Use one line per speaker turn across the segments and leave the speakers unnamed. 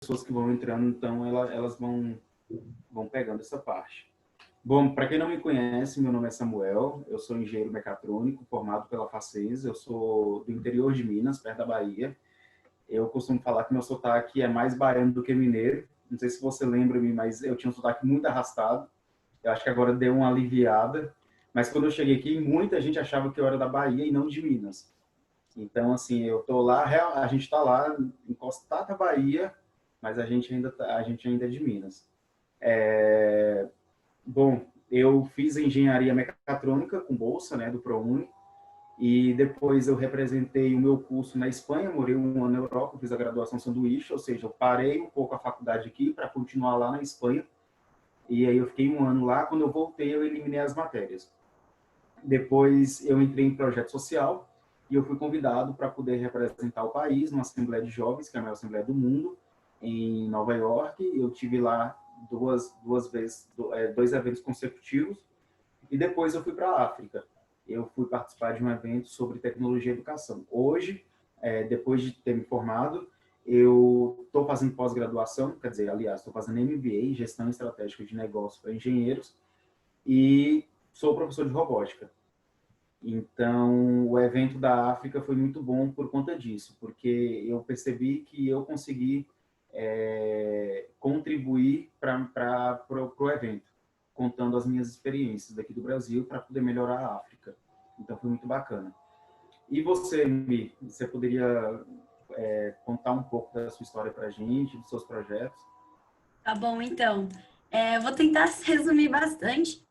pessoas que vão entrando, então elas vão pegando essa parte. Bom, para quem não me conhece, meu nome é Samuel, eu sou engenheiro mecatrônico, formado pela Facens, eu sou do interior de Minas, perto da Bahia. Eu costumo falar que meu sotaque é mais baiano do que mineiro. Não sei se você lembra-me, mas eu tinha um sotaque muito arrastado. Eu acho que agora deu uma aliviada. Mas quando eu cheguei aqui, muita gente achava que eu era da Bahia e não de Minas. Então, assim, eu tô lá, a gente está lá, encostado na Bahia, mas a gente ainda é de Minas. Bom, eu fiz engenharia mecatrônica com bolsa, né, do ProUni, e depois eu representei o meu curso na Espanha, morei um ano na Europa, fiz a graduação sanduíche, ou seja, eu parei um pouco a faculdade aqui para continuar lá na Espanha, e aí eu fiquei um ano lá, quando eu voltei eu eliminei as matérias. Depois eu entrei em projeto social, e eu fui convidado para poder representar o país numa Assembleia de Jovens, que é a maior Assembleia do mundo, em Nova York. Eu tive lá duas vezes, dois eventos consecutivos, e depois eu fui para a África. Eu fui participar de um evento sobre tecnologia e educação. Hoje, depois de ter me formado, eu estou fazendo pós-graduação, quer dizer, aliás, estou fazendo MBA, Gestão Estratégica de Negócios para Engenheiros, e sou professor de robótica. Então, o evento da África foi muito bom por conta disso, porque eu percebi que eu consegui contribuir para o evento, contando as minhas experiências daqui do Brasil para poder melhorar a África. Então, foi muito bacana. E você, Mi, você poderia contar um pouco da sua história para a gente, dos seus projetos?
Tá bom, então. Eu vou tentar resumir bastante.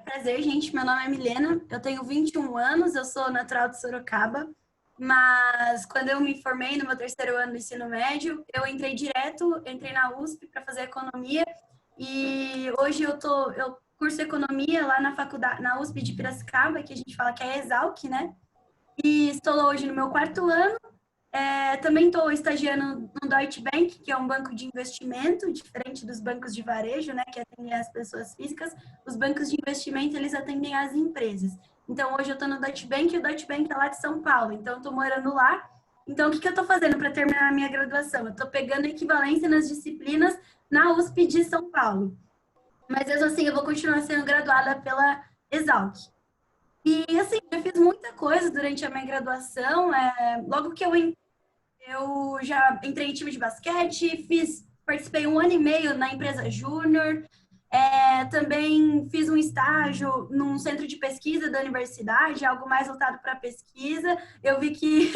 Prazer, gente. Meu nome é Milena, eu tenho 21 anos, eu sou natural de Sorocaba, mas quando eu me formei no meu terceiro ano do ensino médio, eu entrei na USP para fazer economia e hoje eu curso economia lá na faculdade, na USP de Piracicaba, que a gente fala que é Exalc, né? E estou hoje no meu quarto ano. Também estou estagiando no Deutsche Bank, que é um banco de investimento, diferente dos bancos de varejo, né, que atendem as pessoas físicas. Os bancos de investimento, eles atendem as empresas. Então, hoje eu estou no Deutsche Bank e o Deutsche Bank é lá de São Paulo. Então, eu estou morando lá. Então, o que eu estou fazendo para terminar a minha graduação? Eu estou pegando equivalência nas disciplinas na USP de São Paulo. Mas, mesmo assim, eu vou continuar sendo graduada pela Exalc. E, assim, eu fiz muita coisa durante a minha graduação. Logo que eu já entrei em time de basquete, participei um ano e meio na empresa Júnior, também fiz um estágio num centro de pesquisa da universidade, algo mais voltado para pesquisa. Eu vi que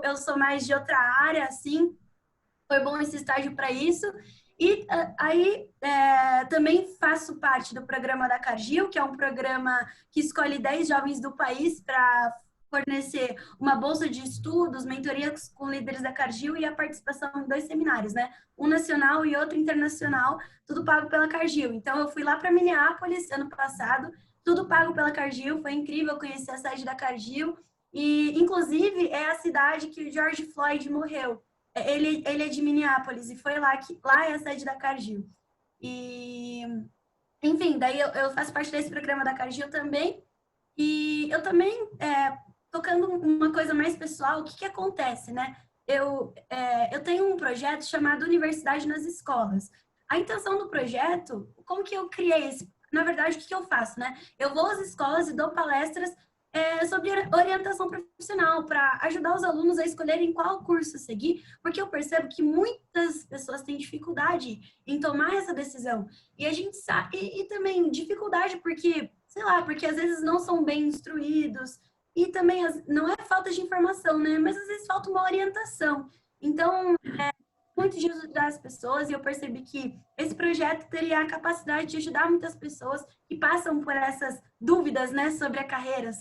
eu sou mais de outra área, assim, foi bom esse estágio para isso. E aí também faço parte do programa da Cargill, que é um programa que escolhe 10 jovens do país para fornecer uma bolsa de estudos, mentorias com líderes da Cargill e a participação em 2 seminários, né? Um nacional e outro internacional, tudo pago pela Cargill. Então, eu fui lá para Minneapolis ano passado, tudo pago pela Cargill, foi incrível conhecer a sede da Cargill e, inclusive, é a cidade que o George Floyd morreu. Ele é de Minneapolis e foi lá é a sede da Cargill. E, enfim, daí eu faço parte desse programa da Cargill também. E eu também, tocando uma coisa mais pessoal, o que que acontece, né? Eu tenho um projeto chamado Universidade nas Escolas. A intenção do projeto, como que eu criei esse? Na verdade, o que que eu faço, né? Eu vou às escolas e dou palestras sobre orientação profissional para ajudar os alunos a escolherem qual curso seguir, porque eu percebo que muitas pessoas têm dificuldade em tomar essa decisão. E a gente sabe, e também dificuldade porque, sei lá, porque às vezes não são bem instruídos, e também não é falta de informação, né? Mas às vezes falta uma orientação. Então, muito de ajudar as pessoas e eu percebi que esse projeto teria a capacidade de ajudar muitas pessoas que passam por essas dúvidas, né, sobre que carreira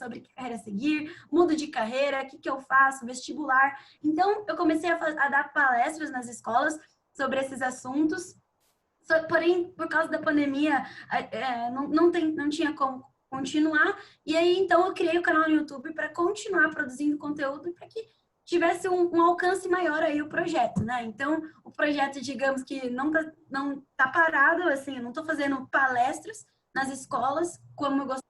seguir, mudo de carreira, o que que eu faço, vestibular. Então, eu comecei a dar palestras nas escolas sobre esses assuntos. Porém, por causa da pandemia, não tinha como continuar. E aí, então, eu criei o canal no YouTube para continuar produzindo conteúdo e para que tivesse um alcance maior aí o projeto, né? Então, o projeto, digamos que não tá parado, assim, eu não estou fazendo palestras nas escolas como eu gostaria,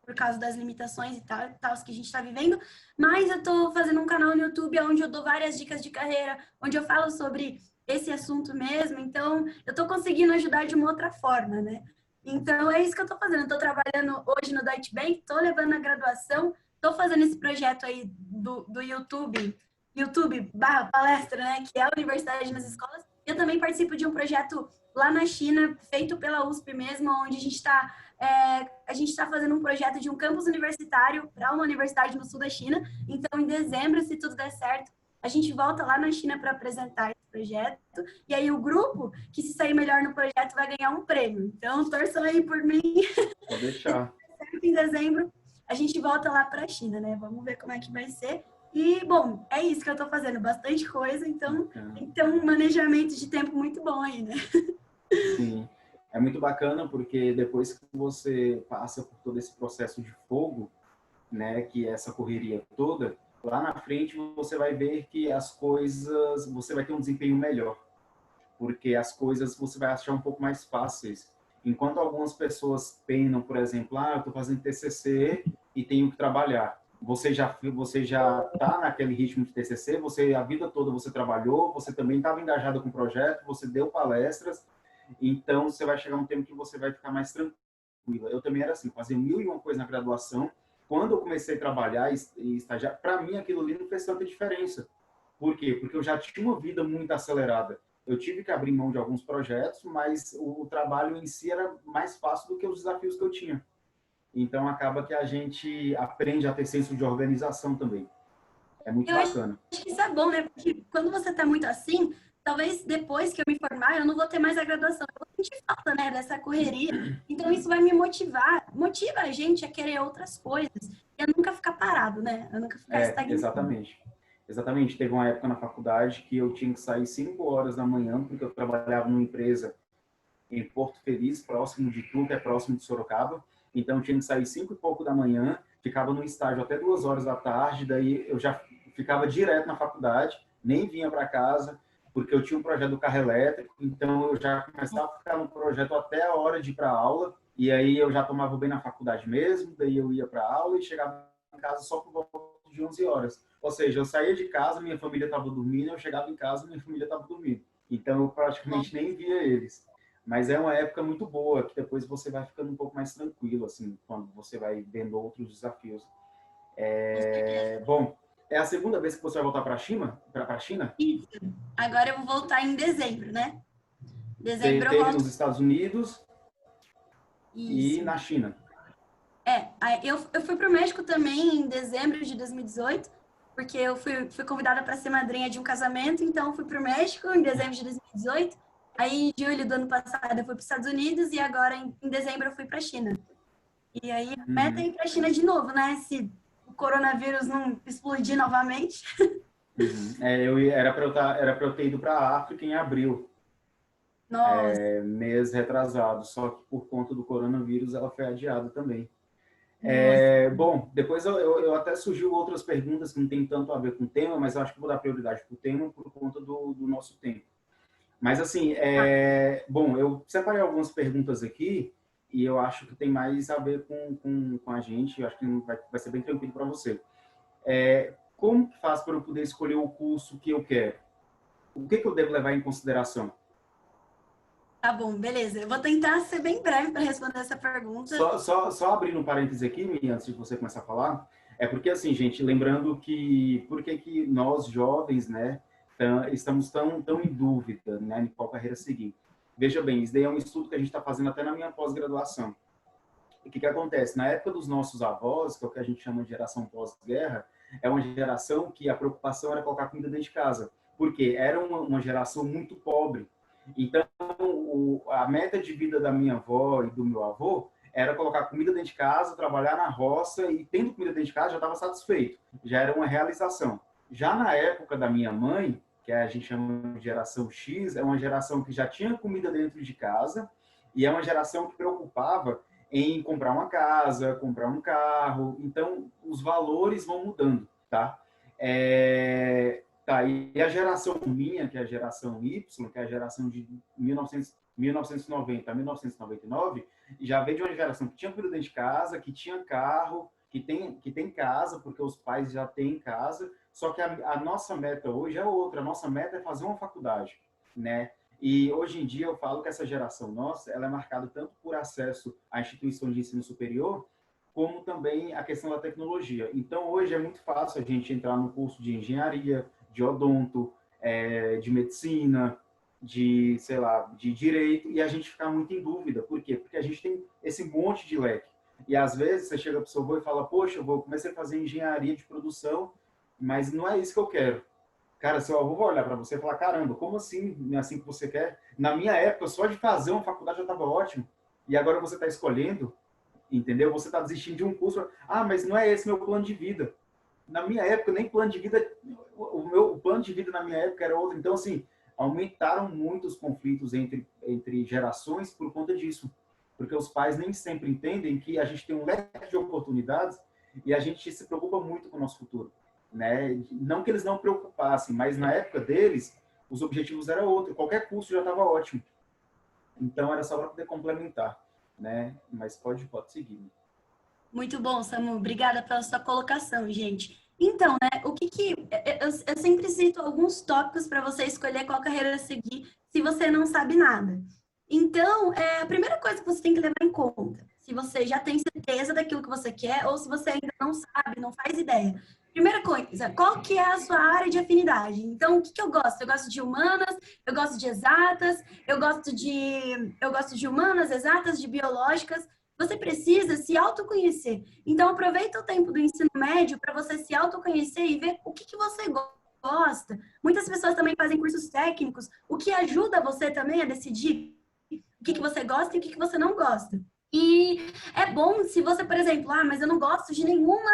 por causa das limitações e tal que a gente está vivendo, mas eu estou fazendo um canal no YouTube onde eu dou várias dicas de carreira, onde eu falo sobre esse assunto mesmo, então eu estou conseguindo ajudar de uma outra forma, né? Então é isso que eu estou fazendo, estou trabalhando hoje no Deutsche Bank, estou levando a graduação, estou fazendo esse projeto aí do YouTube barra palestra, né, que é a Universidade nas Escolas. Eu também participo de um projeto lá na China, feito pela USP mesmo, onde a gente está fazendo um projeto de um campus universitário para uma universidade no sul da China. Então, em dezembro, se tudo der certo, a gente volta lá na China para apresentar esse projeto. E aí o grupo que se sair melhor no projeto vai ganhar um prêmio. Então, torçam aí por mim.
Pode deixar.
Em dezembro, a gente volta lá para a China, né? Vamos ver como é que vai ser. E, bom, é isso que eu estou fazendo, bastante coisa, então tem que ter um manejamento de tempo muito bom aí, né?
Sim, é muito bacana porque depois que você passa por todo esse processo de fogo, né, que é essa correria toda, lá na frente você vai ver que as coisas, você vai ter um desempenho melhor, porque as coisas você vai achar um pouco mais fáceis. Enquanto algumas pessoas penam, por exemplo, eu estou fazendo TCC e tenho que trabalhar. Você já está naquele ritmo de TCC, você a vida toda você trabalhou, você também estava engajado com o projeto, você deu palestras, então você vai chegar um tempo que você vai ficar mais tranquila. Eu também era assim, fazia mil e uma coisa na graduação. Quando eu comecei a trabalhar e estagiar, para mim aquilo ali não fez tanta diferença. Por quê? Porque eu já tinha uma vida muito acelerada. Eu tive que abrir mão de alguns projetos, mas o trabalho em si era mais fácil do que os desafios que eu tinha. Então, acaba que a gente aprende a ter senso de organização também. É muito
Eu acho
bacana.
que isso é bom, né? Porque quando você está muito assim, talvez depois que eu me formar, eu não vou ter mais a graduação. Eu vou sentir falta, né, dessa correria. Então, isso vai me motivar, motiva a gente a querer outras coisas e a nunca ficar parado, né? A nunca ficar estagnado.
Exatamente. Exatamente. Teve uma época na faculdade que eu tinha que sair 5 horas da manhã, porque eu trabalhava numa empresa em Porto Feliz, próximo de Tu, que é próximo de Sorocaba. Então, eu tinha que sair 5 e pouco da manhã, ficava no estágio até 2 horas da tarde, daí eu já ficava direto na faculdade, nem vinha para casa, porque eu tinha um projeto do carro elétrico, então eu já começava a ficar no projeto até a hora de ir para a aula, e aí eu já tomava bem na faculdade mesmo, daí eu ia para a aula e chegava em casa só por volta de 11 horas. Ou seja, eu saía de casa, minha família estava dormindo, eu chegava em casa, minha família estava dormindo. Então, eu praticamente nem via eles. Mas é uma época muito boa, que depois você vai ficando um pouco mais tranquilo, assim, quando você vai vendo outros desafios. Bom, é a segunda vez que você vai voltar para a China? Para a China?
Isso. Agora eu vou voltar em dezembro, né?
Você
Dezembro eu
teve
volto.
nos Estados Unidos e
Isso.
na China.
Eu fui para o México também em dezembro de 2018, porque eu fui convidada para ser madrinha de um casamento, então eu fui para o México em dezembro de 2018. Aí, em julho do ano passado, eu fui para os Estados Unidos e agora, em dezembro, eu fui para a China. E aí, a meta é ir para a China de novo, né? Se o coronavírus não explodir novamente.
Era para eu ter ido para a África em abril,
Nossa,
mês retrasado, só que por conta do coronavírus ela foi adiada também.
nossa.
Bom, depois eu até surgiu outras perguntas que não tem tanto a ver com o tema, mas eu acho que vou dar prioridade para o tema por conta do nosso tempo. Mas, assim, bom, eu separei algumas perguntas aqui e eu acho que tem mais a ver com a gente, eu acho que vai ser bem tranquilo para você. Como que faz para eu poder escolher o curso que eu quero? O que eu devo levar em consideração?
Tá bom, beleza. Eu vou tentar ser bem breve para responder essa pergunta.
Só abrindo um parêntese aqui, Mi, antes de você começar a falar, é porque, assim, gente, lembrando que por que nós, jovens, né, estamos tão em dúvida, né, em qual carreira seguir. Veja bem, isso daí é um estudo que a gente está fazendo até na minha pós-graduação. O que acontece? Na época dos nossos avós, que é o que a gente chama de geração pós-guerra, é uma geração que a preocupação era colocar comida dentro de casa, porque era uma geração muito pobre. Então, a meta de vida da minha avó e do meu avô era colocar comida dentro de casa, trabalhar na roça e tendo comida dentro de casa já estava satisfeito, já era uma realização. Já na época da minha mãe, que a gente chama de geração X, é uma geração que já tinha comida dentro de casa e é uma geração que preocupava em comprar uma casa, comprar um carro. Então, os valores vão mudando, tá? E a geração minha, que é a geração Y, que é a geração de 1900, 1990 a 1999, já veio de uma geração que tinha comida dentro de casa, que tinha carro, que tem casa, porque os pais já têm casa, só que a nossa meta hoje é outra, a nossa meta é fazer uma faculdade, né? E hoje em dia eu falo que essa geração nossa, ela é marcada tanto por acesso a instituições de ensino superior, como também a questão da tecnologia. Então, hoje é muito fácil a gente entrar no curso de engenharia, de odonto, de medicina, de, sei lá, de direito, e a gente ficar muito em dúvida. Por quê? Porque a gente tem esse monte de leque. E às vezes você chega para o seu avô e fala, poxa, eu vou começar a fazer engenharia de produção, mas não é isso que eu quero. Cara, seu avô vai olhar para você e falar, caramba, como assim? Não é assim que você quer? Na minha época, só de fazer uma faculdade já estava ótimo. E agora você está escolhendo, entendeu? Você está desistindo de um curso. Ah, mas não é esse meu plano de vida. Na minha época, nem plano de vida... O plano de vida na minha época era outro. Então, assim, aumentaram muito os conflitos entre gerações por conta disso. Porque os pais nem sempre entendem que a gente tem um leque de oportunidades e a gente se preocupa muito com o nosso futuro, né? Não que eles não preocupassem, mas na época deles, os objetivos eram outros. Qualquer curso já estava ótimo. Então, era só para poder complementar, né? Mas pode seguir.
Muito bom, Samu. Obrigada pela sua colocação, gente. Então, né, eu sempre cito alguns tópicos para você escolher qual carreira seguir se você não sabe nada. Então, a primeira coisa que você tem que levar em conta, se você já tem certeza daquilo que você quer ou se você ainda não sabe, não faz ideia. Primeira coisa, qual que é a sua área de afinidade? Então, o que eu gosto? Eu gosto de humanas, eu gosto de exatas, eu gosto de humanas, exatas, de biológicas. Você precisa se autoconhecer. Então, aproveita o tempo do ensino médio para você se autoconhecer e ver o que você gosta. Muitas pessoas também fazem cursos técnicos, o que ajuda você também a decidir o que você gosta e o que você não gosta. E é bom se você, por exemplo, mas eu não gosto de nenhuma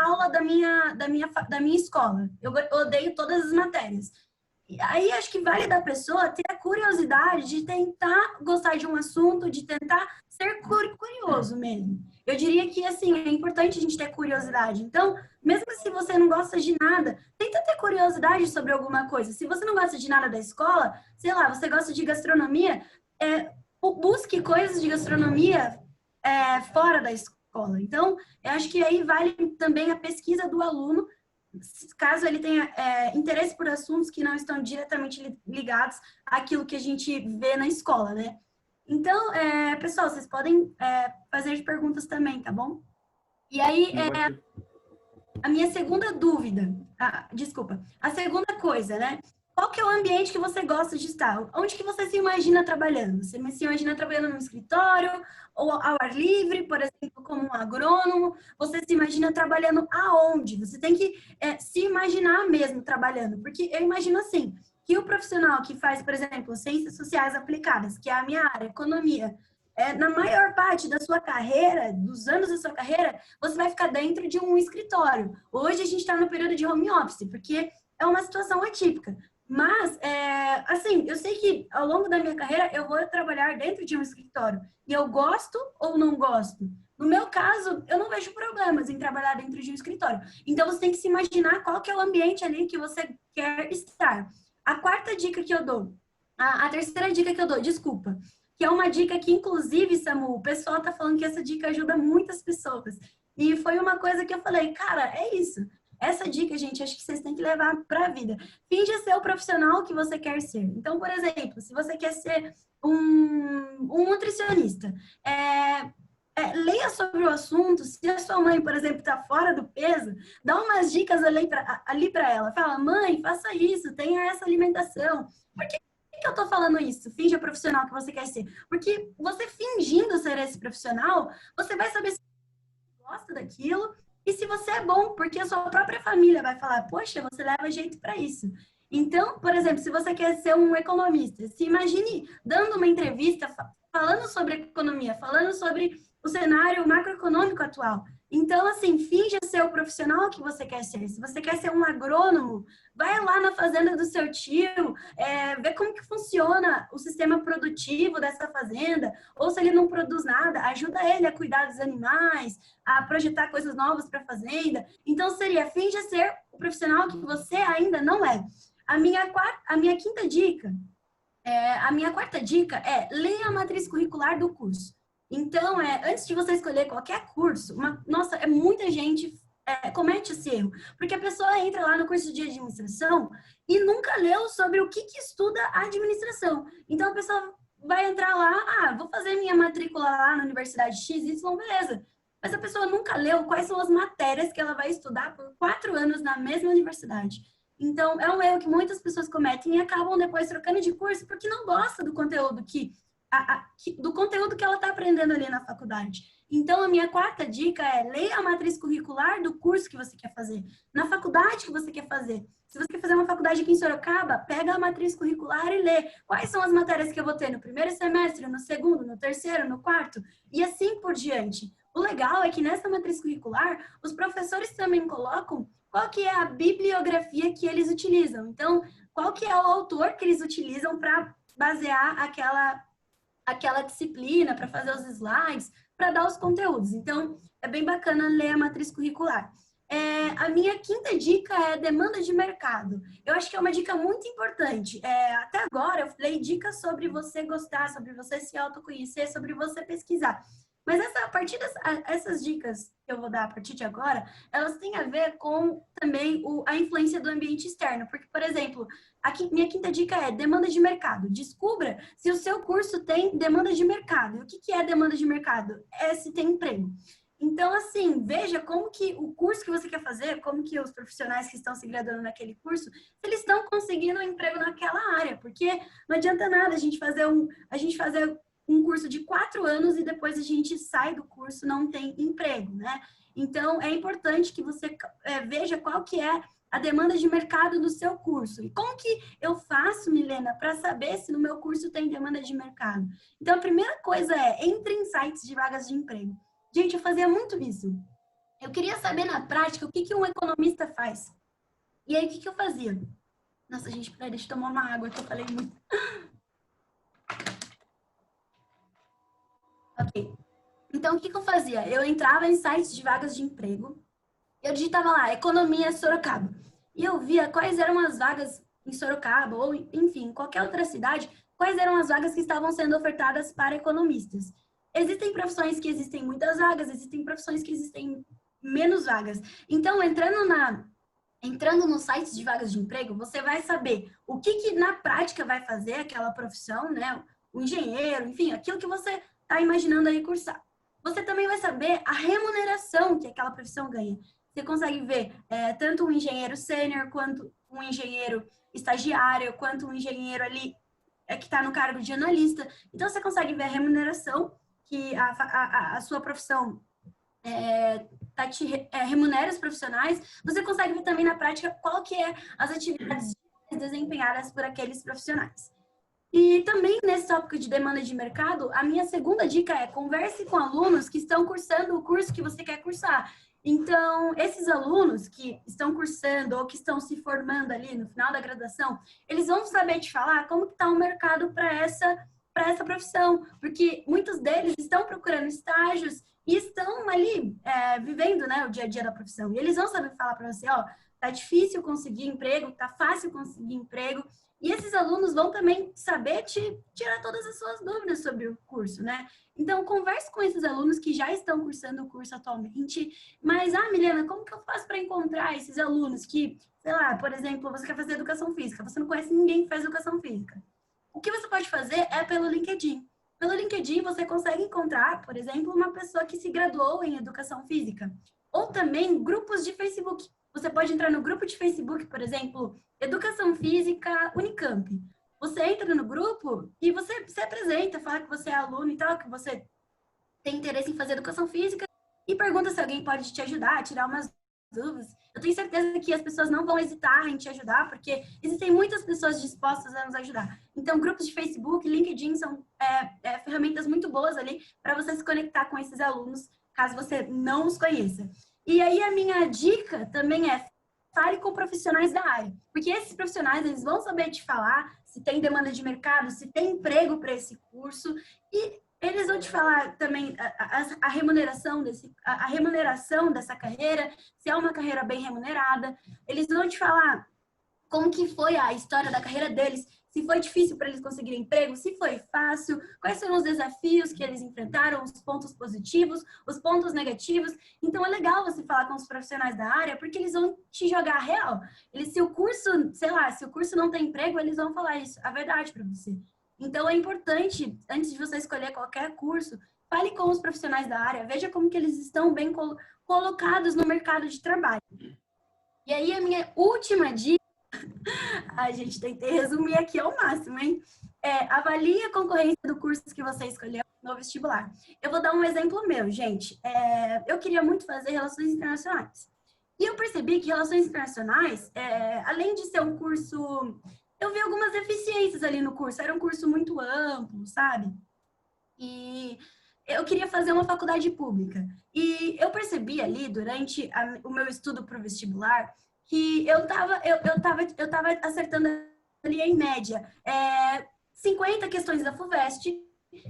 aula da minha escola. Eu odeio todas as matérias. Aí acho que vale da pessoa ter a curiosidade de tentar gostar de um assunto, de tentar ser curioso mesmo. Eu diria que, assim, é importante a gente ter curiosidade. Então, mesmo se você não gosta de nada, tenta ter curiosidade sobre alguma coisa. Se você não gosta de nada da escola, sei lá, você gosta de gastronomia, busque coisas de gastronomia fora da escola. Então, eu acho que aí vale também a pesquisa do aluno, caso ele tenha interesse por assuntos que não estão diretamente ligados àquilo que a gente vê na escola, né? Então, pessoal, vocês podem fazer perguntas também, tá bom? E aí, a minha segunda dúvida, desculpa, a segunda coisa, né? Qual que é o ambiente que você gosta de estar? Onde que você se imagina trabalhando? Você se imagina trabalhando num escritório ou ao ar livre, por exemplo, como um agrônomo? Você se imagina trabalhando aonde? Você tem que se imaginar mesmo trabalhando, porque eu imagino assim, que o profissional que faz, por exemplo, ciências sociais aplicadas, que é a minha área, economia, na maior parte da sua carreira, dos anos da sua carreira, você vai ficar dentro de um escritório. Hoje a gente está no período de home office, porque é uma situação atípica. Mas, assim, eu sei que ao longo da minha carreira eu vou trabalhar dentro de um escritório. E eu gosto ou não gosto? No meu caso, eu não vejo problemas em trabalhar dentro de um escritório. Então, você tem que se imaginar qual que é o ambiente ali que você quer estar. A quarta dica que eu dou, a terceira dica que eu dou, desculpa, que é uma dica que, inclusive, Samu, o pessoal tá falando que essa dica ajuda muitas pessoas. E foi uma coisa que eu falei, cara, é isso. Essa dica, gente, acho que vocês têm que levar para a vida. Finja ser o profissional que você quer ser. Então, por exemplo, se você quer ser um nutricionista, leia sobre o assunto. Se a sua mãe, por exemplo, está fora do peso, dá umas dicas ali para ela. Fala, mãe, faça isso, tenha essa alimentação. Por que eu estou falando isso? Finja o profissional que você quer ser. Porque você fingindo ser esse profissional, você vai saber se você gosta daquilo e se você é bom, porque a sua própria família vai falar, poxa, você leva jeito para isso. Então, por exemplo, se você quer ser um economista, se imagine dando uma entrevista falando sobre economia, falando sobre o cenário macroeconômico atual. Então, assim, finja ser o profissional que você quer ser. Se você quer ser um agrônomo, vai lá na fazenda do seu tio, vê como que funciona o sistema produtivo dessa fazenda, ou se ele não produz nada, ajuda ele a cuidar dos animais, a projetar coisas novas para a fazenda. Então, seria, finja ser o profissional que você ainda não é. A minha quinta dica A minha quarta dica é leia a matriz curricular do curso. Então, antes de você escolher qualquer curso, nossa, muita gente comete esse erro, porque a pessoa entra lá no curso de administração e nunca leu sobre o que estuda a administração. Então, a pessoa vai entrar lá, vou fazer minha matrícula lá na Universidade XY, beleza. Mas a pessoa nunca leu quais são as matérias que ela vai estudar por 4 anos na mesma universidade. Então, é um erro que muitas pessoas cometem e acabam depois trocando de curso porque não gosta do conteúdo do conteúdo que ela está aprendendo ali na faculdade. Então, a minha quarta dica é leia a matriz curricular do curso que você quer fazer, na faculdade que você quer fazer. Se você quer fazer uma faculdade aqui em Sorocaba, pega a matriz curricular e lê quais são as matérias que eu vou ter no primeiro semestre, no segundo, no terceiro, no quarto, e assim por diante. O legal é que nessa matriz curricular, os professores também colocam qual que é a bibliografia que eles utilizam. Então, qual que é o autor que eles utilizam para basear aquela disciplina, para fazer os slides, para dar os conteúdos. Então, é bem bacana ler a matriz curricular. A minha quinta dica é demanda de mercado. Eu acho que é uma dica muito importante. Até agora, eu dei dicas sobre você gostar, sobre você se autoconhecer, sobre você pesquisar. Mas a partir essas dicas que eu vou dar a partir de agora, elas têm a ver com também a influência do ambiente externo. Porque, por exemplo, minha quinta dica é demanda de mercado. Descubra se o seu curso tem demanda de mercado. E o que é demanda de mercado? É se tem emprego. Então, assim, veja como que o curso que você quer fazer, como que os profissionais que estão se graduando naquele curso, se eles estão conseguindo um emprego naquela área. Porque não adianta nada a gente fazer um curso de 4 anos e depois a gente sai do curso, não tem emprego, né? Então, é importante que você veja qual que é a demanda de mercado do seu curso. E como que eu faço, Milena, para saber se no meu curso tem demanda de mercado? Então, a primeira coisa entre em sites de vagas de emprego. Gente, eu fazia muito isso. Eu queria saber na prática o que um economista faz. E aí, o que eu fazia? Nossa, gente, peraí, deixa eu tomar uma água que eu falei muito. Ok. Então, o que eu fazia? Eu entrava em sites de vagas de emprego, eu digitava lá, Economia Sorocaba, e eu via quais eram as vagas em Sorocaba, ou enfim, em qualquer outra cidade, quais eram as vagas que estavam sendo ofertadas para economistas. Existem profissões que existem muitas vagas, existem profissões que existem menos vagas. Então, entrando nos sites de vagas de emprego, você vai saber o que na prática vai fazer aquela profissão, né? O engenheiro, enfim, aquilo que você está imaginando aí cursar. Você também vai saber a remuneração que aquela profissão ganha. Você consegue ver tanto um engenheiro sênior, quanto um engenheiro estagiário, quanto um engenheiro ali que está no cargo de analista. Então, você consegue ver a remuneração que a sua profissão remunera os profissionais. Você consegue ver também na prática qual que é as atividades desempenhadas por aqueles profissionais. E também nesse tópico de demanda de mercado, a minha segunda dica é converse com alunos que estão cursando o curso que você quer cursar. Então, esses alunos que estão cursando ou que estão se formando ali no final da graduação, eles vão saber te falar como que está o mercado para essa profissão, porque muitos deles estão procurando estágios e estão ali vivendo, né, o dia a dia da profissão. E eles vão saber falar para você, tá difícil conseguir emprego, tá fácil conseguir emprego. E esses alunos vão também saber tirar todas as suas dúvidas sobre o curso, né? Então, converse com esses alunos que já estão cursando o curso atualmente. Mas, Milena, como que eu faço para encontrar esses alunos que, sei lá, por exemplo, você quer fazer educação física, você não conhece ninguém que faz educação física. O que você pode fazer é pelo LinkedIn. Pelo LinkedIn, você consegue encontrar, por exemplo, uma pessoa que se graduou em educação física. Ou também grupos de Facebook. Você pode entrar no grupo de Facebook, por exemplo, Educação Física Unicamp. Você entra no grupo e você se apresenta, fala que você é aluno e tal, que você tem interesse em fazer educação física e pergunta se alguém pode te ajudar, tirar umas dúvidas. Eu tenho certeza que as pessoas não vão hesitar em te ajudar, porque existem muitas pessoas dispostas a nos ajudar. Então, grupos de Facebook, LinkedIn são ferramentas muito boas ali para você se conectar com esses alunos, caso você não os conheça. E aí, a minha dica também é fale com profissionais da área, porque esses profissionais, eles vão saber te falar se tem demanda de mercado, se tem emprego para esse curso, e eles vão te falar também a remuneração dessa carreira, se é uma carreira bem remunerada, eles vão te falar como que foi a história da carreira deles. se foi difícil para eles conseguirem emprego, se foi fácil, quais foram os desafios que eles enfrentaram, os pontos positivos, os pontos negativos. Então, é legal você falar com os profissionais da área, porque eles vão te jogar a real. Se o curso, sei lá, se o curso não tem emprego, eles vão falar isso, a verdade para você. Então, é importante, antes de você escolher qualquer curso, fale com os profissionais da área, veja como que eles estão bem colocados no mercado de trabalho. E aí, a minha última dica, a gente tentei resumir aqui ao máximo, hein? Avalie a concorrência do curso que você escolheu no vestibular. Eu vou dar um exemplo meu, gente. Eu queria muito fazer Relações Internacionais. E eu percebi que Relações Internacionais, além de ser um curso... Eu vi algumas deficiências ali no curso. Era um curso muito amplo, sabe? E eu queria fazer uma faculdade pública. E eu percebi ali, durante o meu estudo para o vestibular, que eu tava acertando ali em média 50 questões da FUVEST,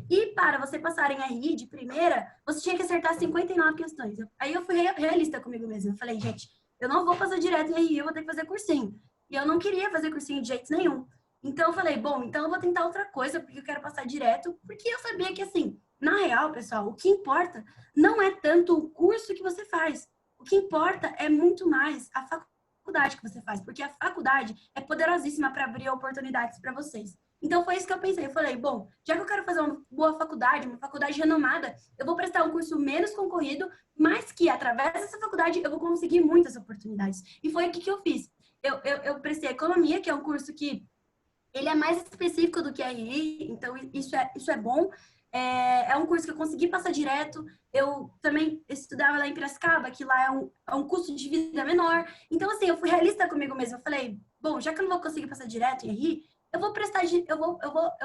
e para você passar em RI de primeira, você tinha que acertar 59 questões. Aí eu fui realista comigo mesma. Eu falei, gente, eu não vou passar direto em RI, eu vou ter que fazer cursinho. E eu não queria fazer cursinho de jeito nenhum. Então eu falei, bom, então eu vou tentar outra coisa, porque eu quero passar direto, porque eu sabia que, assim, na real, pessoal, o que importa não é tanto o curso que você faz. O que importa é muito mais a faculdade que você faz, porque a faculdade é poderosíssima para abrir oportunidades para vocês. Então foi isso que eu pensei. Eu falei, bom, já que eu quero fazer uma boa faculdade, uma faculdade renomada, eu vou prestar um curso menos concorrido, mas que através dessa faculdade eu vou conseguir muitas oportunidades. E foi o que eu fiz. Eu prestei economia, que é um curso que ele é mais específico do que a RI, então isso é bom. É um curso que eu consegui passar direto. Eu também estudava lá em Piracicaba, que lá é um custo de vida menor. Então, assim, eu fui realista comigo mesma. Eu falei, bom, já que eu não vou conseguir passar direto em RI, eu vou prestar, eu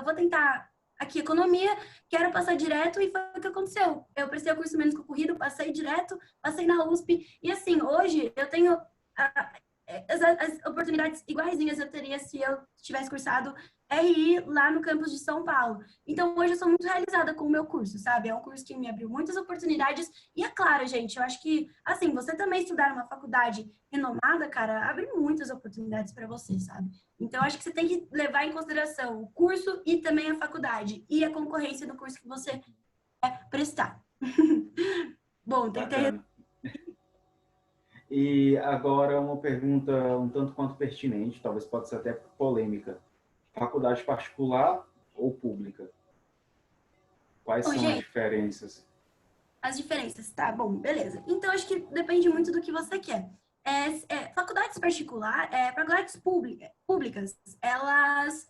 vou tentar aqui economia, quero passar direto, e foi o que aconteceu. Eu prestei o curso menos concorrido, passei direto, passei na USP, e assim, hoje eu tenho as oportunidades iguaizinhas eu teria se eu tivesse cursado RI lá no campus de São Paulo. Então, hoje eu sou muito realizada com o meu curso, sabe? É um curso que me abriu muitas oportunidades. E é claro, gente, eu acho que, assim, você também estudar numa faculdade renomada, cara, abre muitas oportunidades para você, sabe? Então, eu acho que você tem que levar em consideração o curso e também a faculdade e a concorrência do curso que você quer prestar. Bom, tentei...
E agora uma pergunta um tanto quanto pertinente, talvez pode ser até polêmica. Faculdade particular ou pública? Quais são as diferenças?
As diferenças, tá? Bom, beleza. Então, acho que depende muito do que você quer. Faculdades faculdades públicas, elas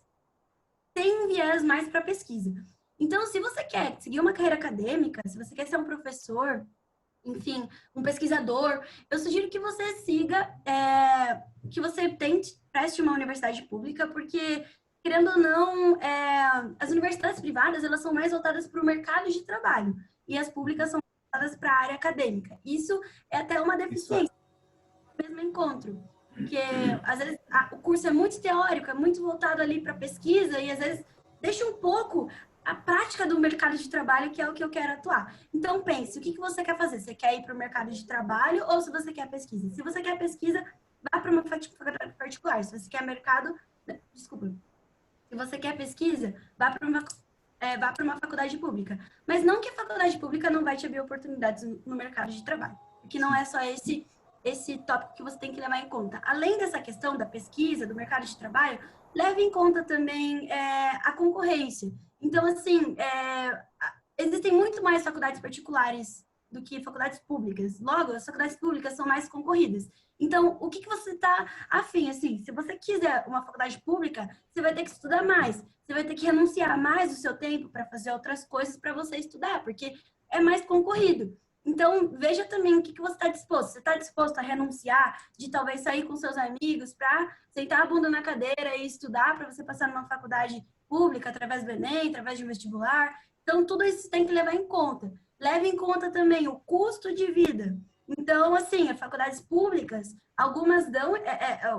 têm um viés mais para pesquisa. Então, se você quer seguir uma carreira acadêmica, se você quer ser um professor, enfim, um pesquisador, eu sugiro que você siga, que você preste uma universidade pública, porque, querendo ou não, as universidades privadas, elas são mais voltadas para o mercado de trabalho, e as públicas são voltadas para a área acadêmica. Isso é até uma deficiência do mesmo encontro, porque, às vezes, o curso é muito teórico, é muito voltado ali para pesquisa, e, às vezes, deixa um pouco a prática do mercado de trabalho, que é o que eu quero atuar. Então, pense, o que você quer fazer? Você quer ir para o mercado de trabalho ou se você quer pesquisa? Se você quer pesquisa, vá para uma faculdade particular. Se você quer mercado... Desculpa. Se você quer pesquisa, vá para uma faculdade pública. Mas não que a faculdade pública não vai te abrir oportunidades no mercado de trabalho. Porque não é só esse tópico que você tem que levar em conta. Além dessa questão da pesquisa, do mercado de trabalho, leve em conta também a concorrência. Então, assim, existem muito mais faculdades particulares do que faculdades públicas. Logo, as faculdades públicas são mais concorridas. Então, o que você está afim? Assim, se você quiser uma faculdade pública, você vai ter que estudar mais. Você vai ter que renunciar mais do seu tempo para fazer outras coisas para você estudar, porque é mais concorrido. Então, veja também o que você está disposto. Você está disposto a renunciar, de talvez sair com seus amigos para sentar a bunda na cadeira e estudar para você passar numa faculdade pública, através do Enem, através de um vestibular? Então, tudo isso tem que levar em conta. Leve em conta também o custo de vida. Então, assim, as faculdades públicas, algumas dão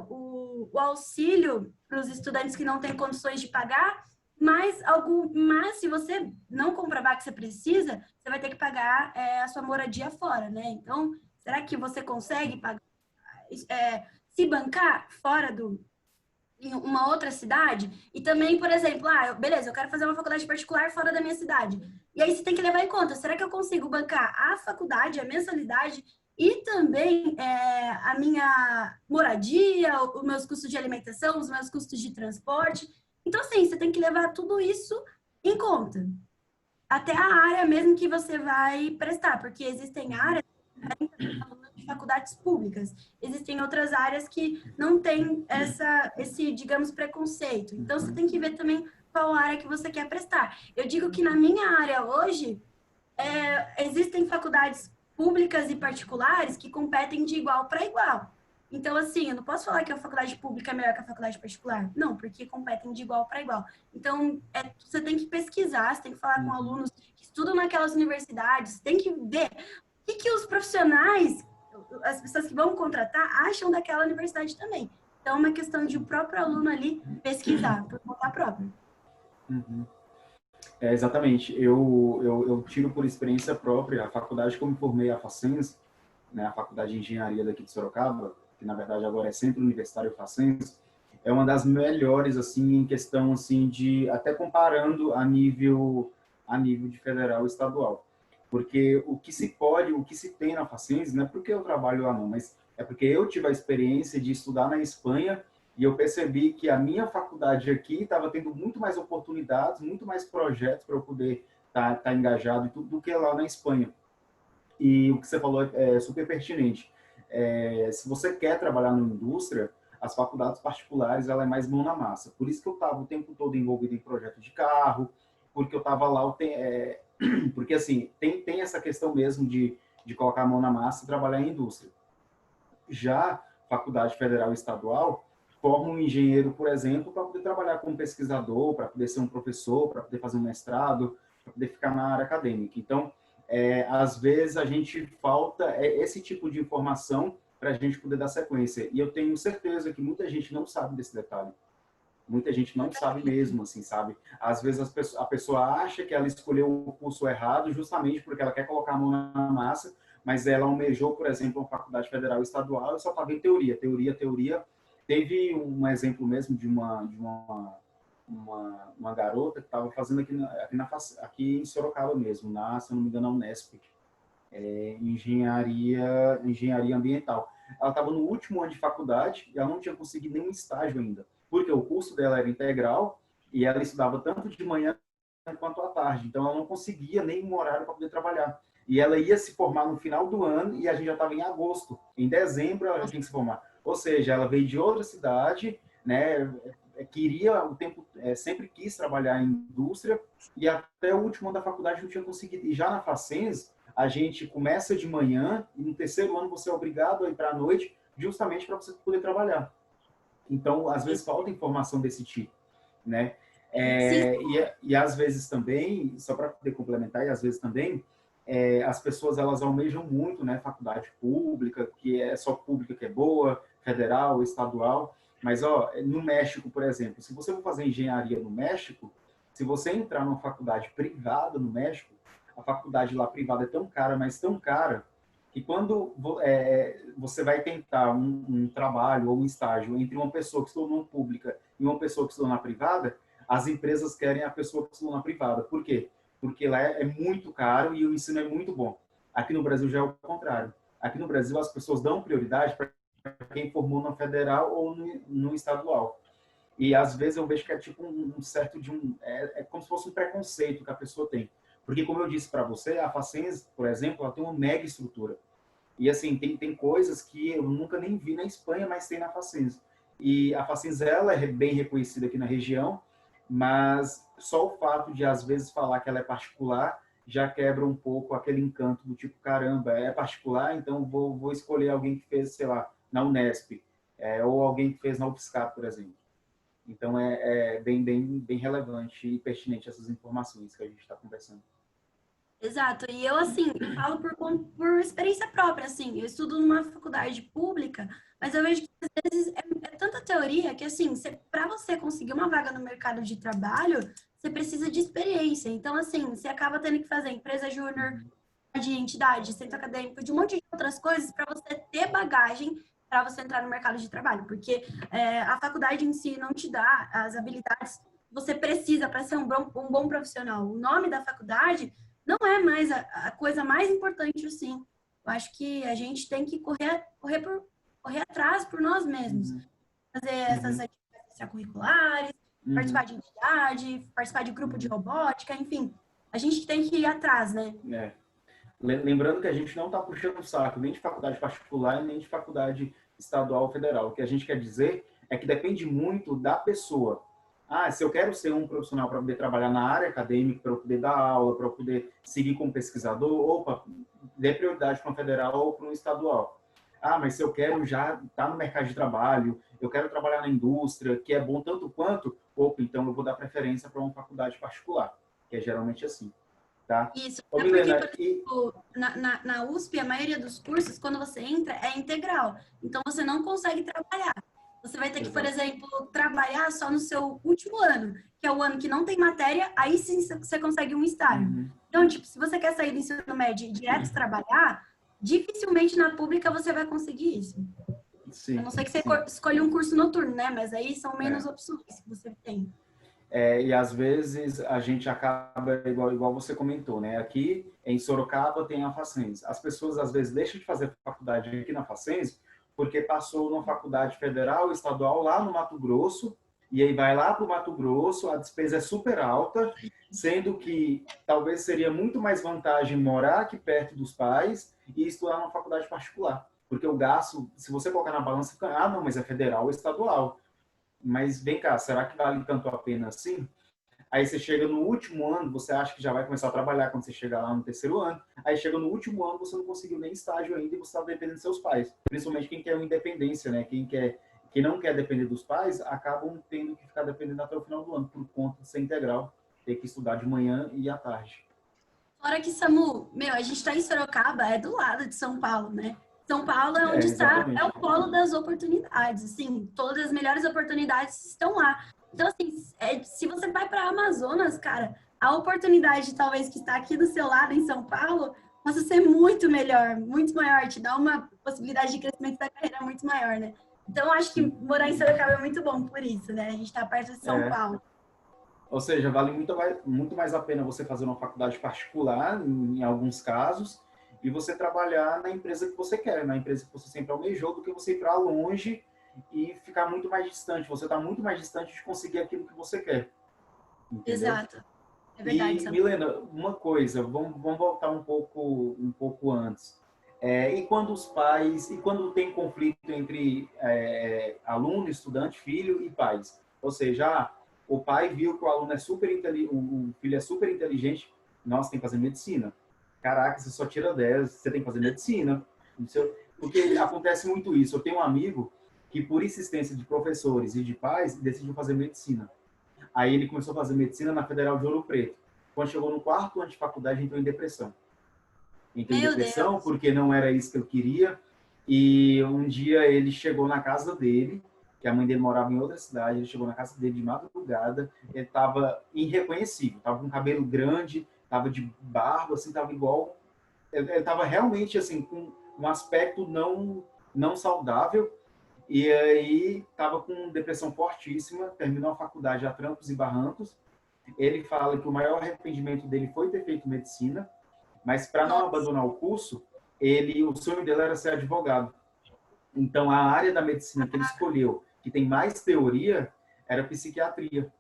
o auxílio para os estudantes que não têm condições de pagar, mas se você não comprovar que você precisa, você vai ter que pagar a sua moradia fora, né? Então, será que você consegue pagar, se bancar fora em uma outra cidade, e também, por exemplo, beleza, eu quero fazer uma faculdade particular fora da minha cidade. E aí você tem que levar em conta, será que eu consigo bancar a faculdade, a mensalidade e também a minha moradia, os meus custos de alimentação, os meus custos de transporte? Então, assim, você tem que levar tudo isso em conta. Até a área mesmo que você vai prestar, porque existem áreas de faculdades públicas. Existem outras áreas que não têm esse, digamos, preconceito. Então, você tem que ver também qual área que você quer prestar. Eu digo que na minha área hoje, existem faculdades públicas e particulares que competem de igual para igual. Então, assim, eu não posso falar que a faculdade pública é melhor que a faculdade particular. Não, porque competem de igual para igual. Então, você tem que pesquisar, você tem que falar com alunos que estudam naquelas universidades, tem que ver o que os profissionais, as pessoas que vão contratar, acham daquela universidade também. Então, é uma questão de o próprio aluno ali pesquisar por conta própria.
Uhum. Exatamente. Eu tiro por experiência própria a faculdade que eu me formei, a Facens, né, a Faculdade de Engenharia daqui de Sorocaba, que na verdade agora é Centro Universitário Facens, é uma das melhores assim em questão assim de até comparando a nível de federal e estadual. Porque o que se pode, o que se tem na Facens, não é porque eu trabalho lá não, mas é porque eu tive a experiência de estudar na Espanha e eu percebi que a minha faculdade aqui estava tendo muito mais oportunidades, muito mais projetos para eu poder tá engajado e tudo do que lá na Espanha. E o que você falou é super pertinente. Se você quer trabalhar na indústria, as faculdades particulares ela é mais mão na massa. Por isso que eu estava o tempo todo envolvido em projeto de carro, porque eu estava lá, porque assim, tem essa questão mesmo de colocar a mão na massa e trabalhar em indústria. Já faculdade federal e estadual forma um engenheiro, por exemplo, para poder trabalhar como pesquisador, para poder ser um professor, para poder fazer um mestrado, para poder ficar na área acadêmica. Então, às vezes a gente falta esse tipo de informação para a gente poder dar sequência. E eu tenho certeza que muita gente não sabe desse detalhe. Muita gente não sabe mesmo, assim, sabe? Às vezes a pessoa acha que ela escolheu o curso errado justamente porque ela quer colocar a mão na massa, mas ela almejou, por exemplo, uma faculdade federal e estadual e só estava em teoria, teoria, teoria. Teve um exemplo mesmo de uma garota que estava fazendo aqui em Sorocaba mesmo, se eu não me engano, na Unesp, engenharia ambiental. Ela estava no último ano de faculdade e ela não tinha conseguido nenhum estágio ainda, porque o curso dela era integral e ela estudava tanto de manhã quanto à tarde, então ela não conseguia nenhum horário para poder trabalhar. E ela ia se formar no final do ano e a gente já estava em agosto. Em dezembro ela já tinha que se formar. Ou seja, ela veio de outra cidade, né? Queria sempre quis trabalhar em indústria e até o último ano da faculdade não tinha conseguido. E já na Facens, a gente começa de manhã e no terceiro ano você é obrigado a ir para a noite justamente para você poder trabalhar. Então, às vezes falta informação desse tipo, né? E às vezes também, só para poder complementar, e às vezes também as pessoas elas almejam muito, né? Faculdade pública, que é só pública que é boa, federal, estadual. Mas, no México, por exemplo, se você for fazer engenharia no México, se você entrar numa faculdade privada no México, a faculdade lá privada é tão cara, mas tão cara, que quando você vai tentar um trabalho ou um estágio entre uma pessoa que estudou numa pública e uma pessoa que estudou na privada, as empresas querem a pessoa que estudou na privada. Por quê? Porque lá é muito caro e o ensino é muito bom. Aqui no Brasil já é o contrário. Aqui no Brasil as pessoas dão prioridade para quem formou na federal ou no estadual. E às vezes eu vejo que é tipo um certo é como se fosse um preconceito que a pessoa tem. Porque como eu disse para você, a Facens, por exemplo, ela tem uma mega estrutura. E assim, tem coisas que eu nunca nem vi na Espanha, mas tem na Facens. E a Facens, ela é bem reconhecida aqui na região, mas só o fato de às vezes falar que ela é particular já quebra um pouco aquele encanto do tipo, caramba, é particular, então vou escolher alguém que fez, sei lá, na Unesp, ou alguém que fez na UFSCar, por exemplo. Então, é bem relevante e pertinente essas informações que a gente está conversando.
Exato. E eu, assim, eu falo por experiência própria, assim, eu estudo numa faculdade pública, mas eu vejo que às vezes é tanta teoria que, assim, para você conseguir uma vaga no mercado de trabalho, você precisa de experiência. Então, assim, você acaba tendo que fazer empresa júnior, de entidade, centro acadêmico, de um monte de outras coisas para você ter bagagem para você entrar no mercado de trabalho, porque a faculdade em si não te dá as habilidades que você precisa para ser um bom profissional. O nome da faculdade não é mais a coisa mais importante, assim. Eu acho que a gente tem que correr atrás por nós mesmos,
Uhum.
fazer essas atividades extracurriculares,
Uhum.
participar de entidade, participar de grupo de robótica, enfim. A gente tem que ir atrás, né?
É. Lembrando que a gente não está puxando o saco nem de faculdade particular e nem de faculdade estadual ou federal. O que a gente quer dizer é que depende muito da pessoa. Ah, se eu quero ser um profissional para poder trabalhar na área acadêmica, para eu poder dar aula, para eu poder seguir como pesquisador, opa, dê prioridade para um federal ou para um estadual. Ah, mas se eu quero já estar no mercado de trabalho, eu quero trabalhar na indústria, que é bom tanto quanto, opa, então eu vou dar preferência para uma faculdade particular, que é geralmente assim, tá?
Isso.
Ô,
É porque,
Milena,
por exemplo, na USP, a maioria dos cursos, quando você entra, é integral. Então, você não consegue trabalhar. Você vai ter que, por
exato.
exemplo, trabalhar só no seu último ano, que é o ano que não tem matéria, aí sim você consegue um estágio.
Uhum.
Então, tipo, se você quer sair do ensino médio e direto trabalhar, dificilmente na pública você vai conseguir isso. A
Sim,
não ser que você
sim.
escolha um curso noturno, né? Mas aí são menos
É.
opções que você tem.
E às vezes a gente acaba, igual você comentou, né? Aqui em Sorocaba tem a Facens. As pessoas às vezes deixam de fazer faculdade aqui na Facens porque passou numa faculdade federal, estadual, lá no Mato Grosso, e aí vai lá para o Mato Grosso, a despesa é super alta, sendo que talvez seria muito mais vantagem morar aqui perto dos pais e estudar numa faculdade particular. Porque o gasto, se você colocar na balança, fica, ah, não, mas é federal ou estadual. Mas vem cá, será que vale tanto a pena assim? Aí você chega no último ano, você acha que já vai começar a trabalhar quando você chegar lá no terceiro ano. Aí chega no último ano, você não conseguiu nem estágio ainda e você está dependendo dos seus pais. Principalmente quem quer uma independência, né? Quem não quer depender dos pais, acabam tendo que ficar dependendo até o final do ano, por conta de ser integral, ter que estudar de manhã e à tarde.
Fora que, Samu, meu, a gente está em Sorocaba, é do lado de São Paulo, né? São Paulo é onde está, é
Exatamente.
o polo das oportunidades, assim, todas as melhores oportunidades estão lá. Então, assim, se você vai para Amazonas, cara, a oportunidade talvez que está aqui do seu lado em São Paulo possa ser muito melhor, muito maior, te dá uma possibilidade de crescimento da carreira muito maior, né? Então, eu acho que
Sim.
morar em Sorocaba é muito bom por isso, né? A gente está perto de São
É.
Paulo.
Ou seja, vale muito mais a pena você fazer uma faculdade particular, em alguns casos, e você trabalhar na empresa que você quer, na empresa que você sempre almejou, do que você ir para longe e ficar muito mais distante. Você está muito mais distante de conseguir aquilo que você quer, entendeu?
Exato. É verdade,
E,
Samu.
Milena, uma coisa, vamos voltar um pouco antes. E quando tem conflito entre aluno, estudante, filho e pais? Ou seja, o pai viu que o aluno é super inteligente, o filho é super inteligente, nossa, tem que fazer medicina. Caraca, você só tira 10, você tem que fazer medicina. Porque acontece muito isso. Eu tenho um amigo que, por insistência de professores e de pais, decidiu fazer medicina. Aí ele começou a fazer medicina na Federal de Ouro Preto. Quando chegou no quarto ano de faculdade, entrou em depressão. Entrou em
Meu
depressão
Deus.
porque não era isso que eu queria. E um dia ele chegou na casa dele, que a mãe dele morava em outra cidade, ele chegou na casa dele de madrugada, ele estava irreconhecível, estava com cabelo grande, estava de barba, assim, estava igual... Ele estava realmente, assim, com um aspecto não saudável, e aí estava com depressão fortíssima, terminou a faculdade a trancos e barrancos. Ele fala que o maior arrependimento dele foi ter feito medicina, mas para não
Nossa.
abandonar o curso, o sonho dele era ser advogado. Então a área da medicina que ele escolheu, que tem mais teoria, era psiquiatria.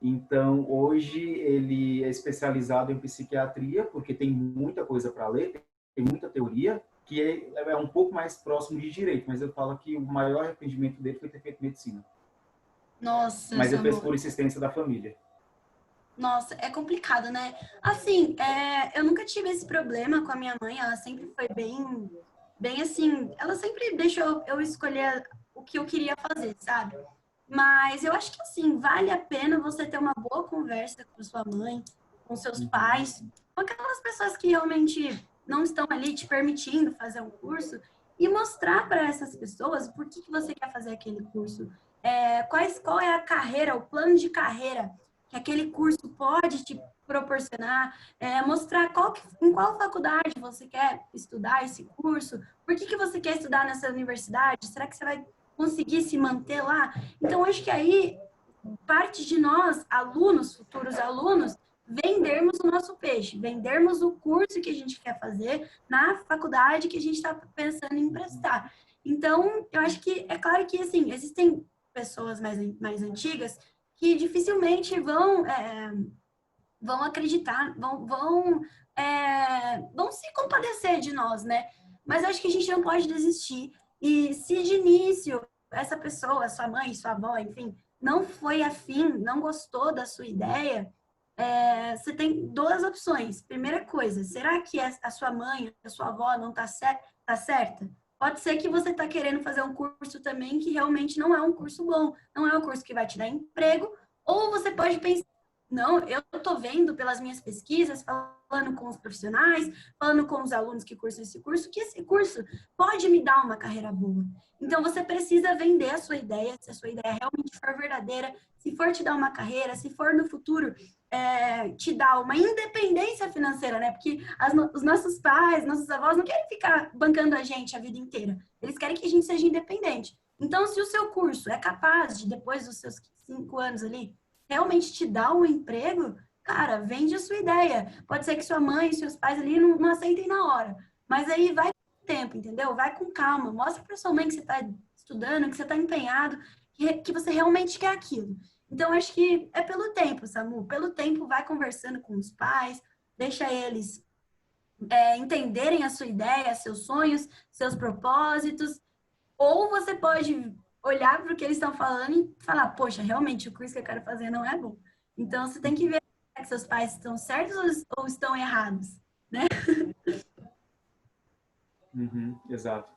Então hoje ele é especializado em psiquiatria, porque tem muita coisa para ler, tem muita teoria, que é um pouco mais próximo de direito, mas ele fala que o maior arrependimento dele foi ter feito medicina.
Nossa,
Mas ele fez
Samu.
por insistência da família.
Nossa, é complicado, né? Assim, eu nunca tive esse problema com a minha mãe, ela sempre foi bem assim, ela sempre deixou eu escolher o que eu queria fazer, sabe? Mas eu acho que, assim, vale a pena você ter uma boa conversa com sua mãe, com seus
Uhum.
pais, com aquelas pessoas que realmente não estão ali te permitindo fazer um curso e mostrar para essas pessoas por que você quer fazer aquele curso. Qual é a carreira, o plano de carreira que que aquele curso pode te proporcionar, mostrar em qual faculdade você quer estudar esse curso, por que que você quer estudar nessa universidade, será que você vai conseguir se manter lá? Então, acho que aí parte de nós, alunos, futuros alunos, vendermos o nosso peixe, vendermos o curso que a gente quer fazer na faculdade que a gente está pensando em prestar. Então, eu acho que, é claro que, assim, existem pessoas mais antigas que dificilmente vão acreditar, vão se compadecer de nós, né? Mas eu acho que a gente não pode desistir. E se de início essa pessoa, sua mãe, sua avó, enfim, não foi afim, não gostou da sua ideia, você tem duas opções. Primeira coisa, será que a sua mãe, a sua avó não tá certa? Pode ser que você está querendo fazer um curso também que realmente não é um curso bom, não é um curso que vai te dar emprego, ou você pode pensar, não, eu estou vendo pelas minhas pesquisas, falando com os profissionais, falando com os alunos que cursam esse curso, que esse curso pode me dar uma carreira boa. Então, você precisa vender a sua ideia, se a sua ideia realmente for verdadeira, se for te dar uma carreira, se for no futuro te dar uma independência financeira, né? Porque os nossos pais, nossos avós não querem ficar bancando a gente a vida inteira. Eles querem que a gente seja independente. Então, se o seu curso é capaz de, depois dos seus 5 anos ali, realmente te dar um emprego, cara, vende a sua ideia. Pode ser que sua mãe e seus pais ali não aceitem na hora, mas aí vai com o tempo, entendeu? Vai com calma. Mostra para sua mãe que você está estudando, que você está empenhado, que você realmente quer aquilo. Então, acho que é pelo tempo, Samu. Pelo tempo, vai conversando com os pais, deixa eles entenderem a sua ideia, seus sonhos, seus propósitos. Ou você pode olhar para o que eles estão falando e falar, poxa, realmente o curso que eu quero fazer não é bom. Então, você tem que ver se seus pais estão certos ou estão errados, né?
Uhum, exato.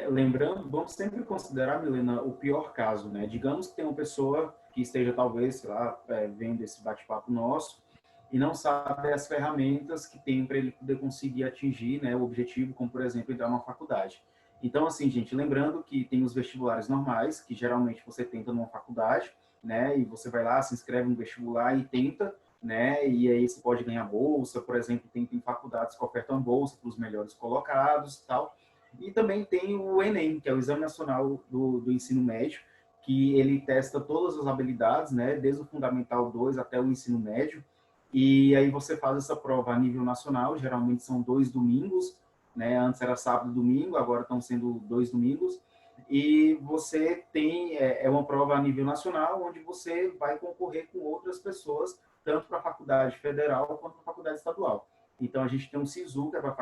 Lembrando, vamos sempre considerar, Milena, o pior caso, né? Digamos que tem uma pessoa que esteja, talvez, sei lá, vendo esse bate-papo nosso e não sabe as ferramentas que tem para ele poder conseguir atingir, né, o objetivo, como, por exemplo, entrar numa faculdade. Então, assim, gente, lembrando que tem os vestibulares normais, que geralmente você tenta numa faculdade, né, e você vai lá, se inscreve no vestibular e tenta, né, e aí você pode ganhar bolsa, por exemplo, tem faculdades que ofertam bolsa para os melhores colocados e tal. E também tem o Enem, que é o Exame Nacional do Ensino Médio, que ele testa todas as habilidades, né, desde o Fundamental 2 até o ensino médio, e aí você faz essa prova a nível nacional, geralmente são 2 domingos, né, antes era sábado e domingo, agora estão sendo 2 domingos, e você tem uma prova a nível nacional, onde você vai concorrer com outras pessoas, tanto para a faculdade federal quanto para a faculdade estadual. Então, a gente tem o SISU, que é para a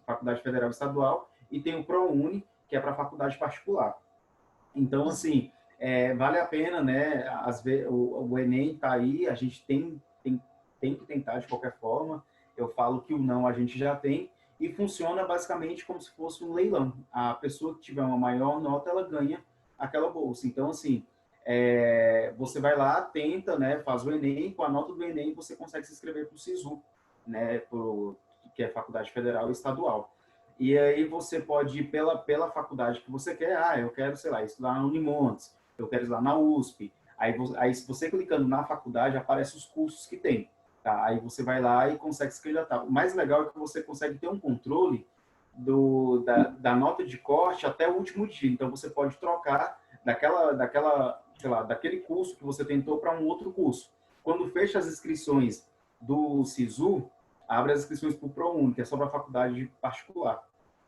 faculdade federal estadual, e tem o ProUni, que é para a faculdade particular. Então, assim, vale a pena, né? O Enem está aí, a gente tem que tentar de qualquer forma. Eu falo que o não a gente já tem, e funciona basicamente como se fosse um leilão. A pessoa que tiver uma maior nota, ela ganha aquela bolsa. Então, assim, você vai lá, tenta, né? Faz o Enem, com a nota do Enem você consegue se inscrever para o SISU, né? Que é Faculdade Federal e Estadual. E aí você pode ir pela faculdade que você quer. Ah, eu quero, sei lá, estudar na Unimontes, eu quero estudar na USP. Aí se você clicando na faculdade, aparece os cursos que tem. Tá? Aí você vai lá e consegue se candidatar. O mais legal é que você consegue ter um controle da nota de corte até o último dia. Então, você pode trocar sei lá, daquele curso que você tentou para um outro curso. Quando fecha as inscrições do SISU, abre as inscrições para o ProUni, que é só para a faculdade particular,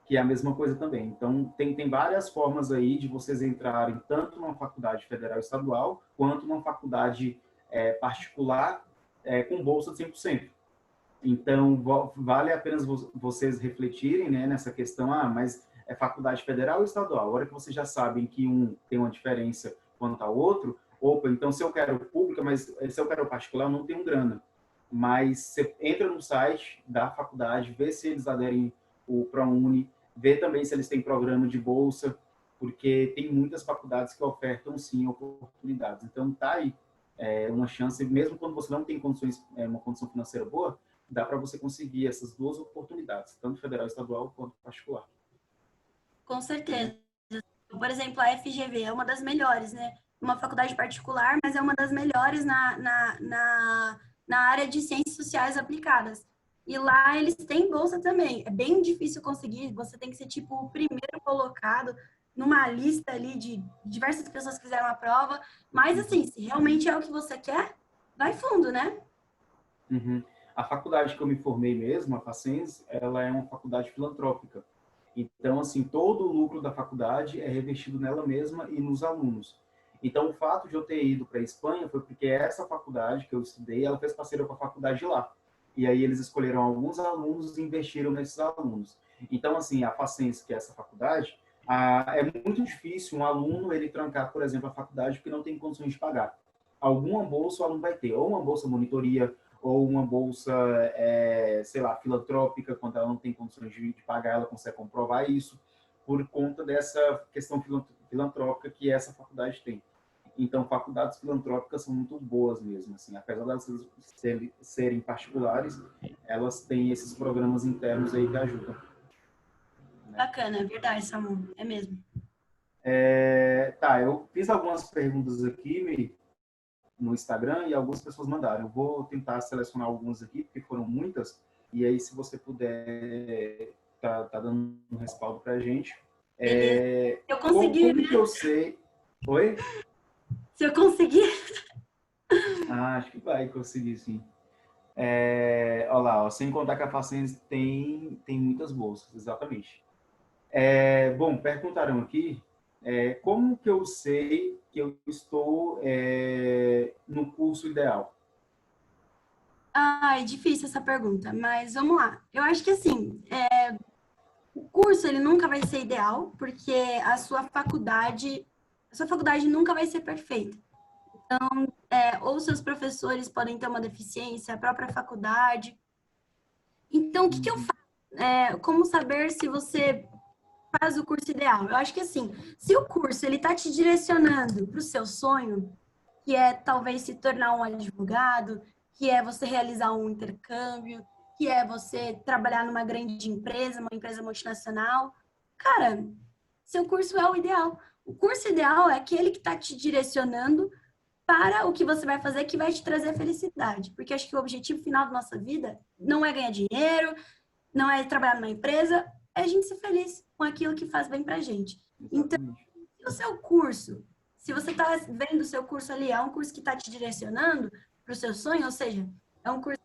que é a mesma coisa também. Então, tem várias formas aí de vocês entrarem tanto numa faculdade federal estadual, quanto numa faculdade particular com bolsa de 100%. Então, vale a pena vocês refletirem, né, nessa questão, mas é faculdade federal ou estadual? A hora que vocês já sabem que um tem uma diferença quanto ao outro, opa, então se eu quero pública, mas se eu quero particular, eu não tenho grana. Mas você entra no site da faculdade, vê se eles aderem o ProUni, vê também se eles têm programa de bolsa, porque tem muitas faculdades que ofertam, sim, oportunidades. Então, tá aí uma chance, mesmo quando você não tem uma condição financeira boa, dá para você conseguir essas duas oportunidades, tanto federal e estadual quanto particular.
Com certeza. Por exemplo, a FGV é uma das melhores, né? uma faculdade particular, mas é uma das melhores na área de ciências sociais aplicadas. E lá eles têm bolsa também. É bem difícil conseguir, você tem que ser tipo o primeiro colocado numa lista ali de diversas pessoas que fizeram a prova. Mas assim, se realmente é o que você quer, vai fundo, né?
Uhum. A faculdade que eu me formei mesmo, a Facens, ela é uma faculdade filantrópica. Então, assim, todo o lucro da faculdade é revestido nela mesma e nos alunos. Então, o fato de eu ter ido para a Espanha foi porque essa faculdade que eu estudei, ela fez parceria com a faculdade de lá. E aí eles escolheram alguns alunos e investiram nesses alunos. Então, assim, a Facens, que é essa faculdade, é muito difícil um aluno ele trancar, por exemplo, a faculdade porque não tem condições de pagar. Alguma bolsa o aluno vai ter, ou uma bolsa monitoria, ou uma bolsa, sei lá, filantrópica, quando ela não tem condições de pagar, ela consegue comprovar isso, por conta dessa questão filantrópica que essa faculdade tem. Então, faculdades filantrópicas são muito boas mesmo, assim, apesar de elas serem particulares, elas têm esses programas internos aí que ajudam.
Bacana, é verdade, Samu, é mesmo.
Tá, eu fiz algumas perguntas aqui no Instagram e algumas pessoas mandaram. Eu vou tentar selecionar algumas aqui, porque foram muitas, e aí se você puder tá dando um respaldo para a gente.
Beleza. Eu consegui,
Como
né?
que eu sei... Oi?
Se eu conseguir.
Acho que vai conseguir, sim. Olha lá, ó, sem contar que a Facens tem muitas bolsas, exatamente. Bom, perguntaram aqui, como que eu sei que eu estou no curso ideal?
Ai, difícil essa pergunta, mas vamos lá. Eu acho que assim, o curso ele nunca vai ser ideal, porque a sua faculdade nunca vai ser perfeita. Ou seus professores podem ter uma deficiência, a própria faculdade. Então, o que que eu
Uhum,
faço? Como saber se você faz o curso ideal? Eu acho que assim, se o curso ele está te direcionando para o seu sonho, que é talvez se tornar um advogado, que é você realizar um intercâmbio, que é você trabalhar numa grande empresa, uma empresa multinacional. Cara, seu curso é o ideal. O curso ideal é aquele que está te direcionando para o que você vai fazer que vai te trazer felicidade. Porque acho que o objetivo final da nossa vida não é ganhar dinheiro, não é trabalhar numa empresa, é a gente ser feliz com aquilo que faz bem pra gente. Então,
exatamente.
se o seu curso, se você está vendo o seu curso ali, é um curso que está te direcionando para o seu sonho, ou seja, é um curso,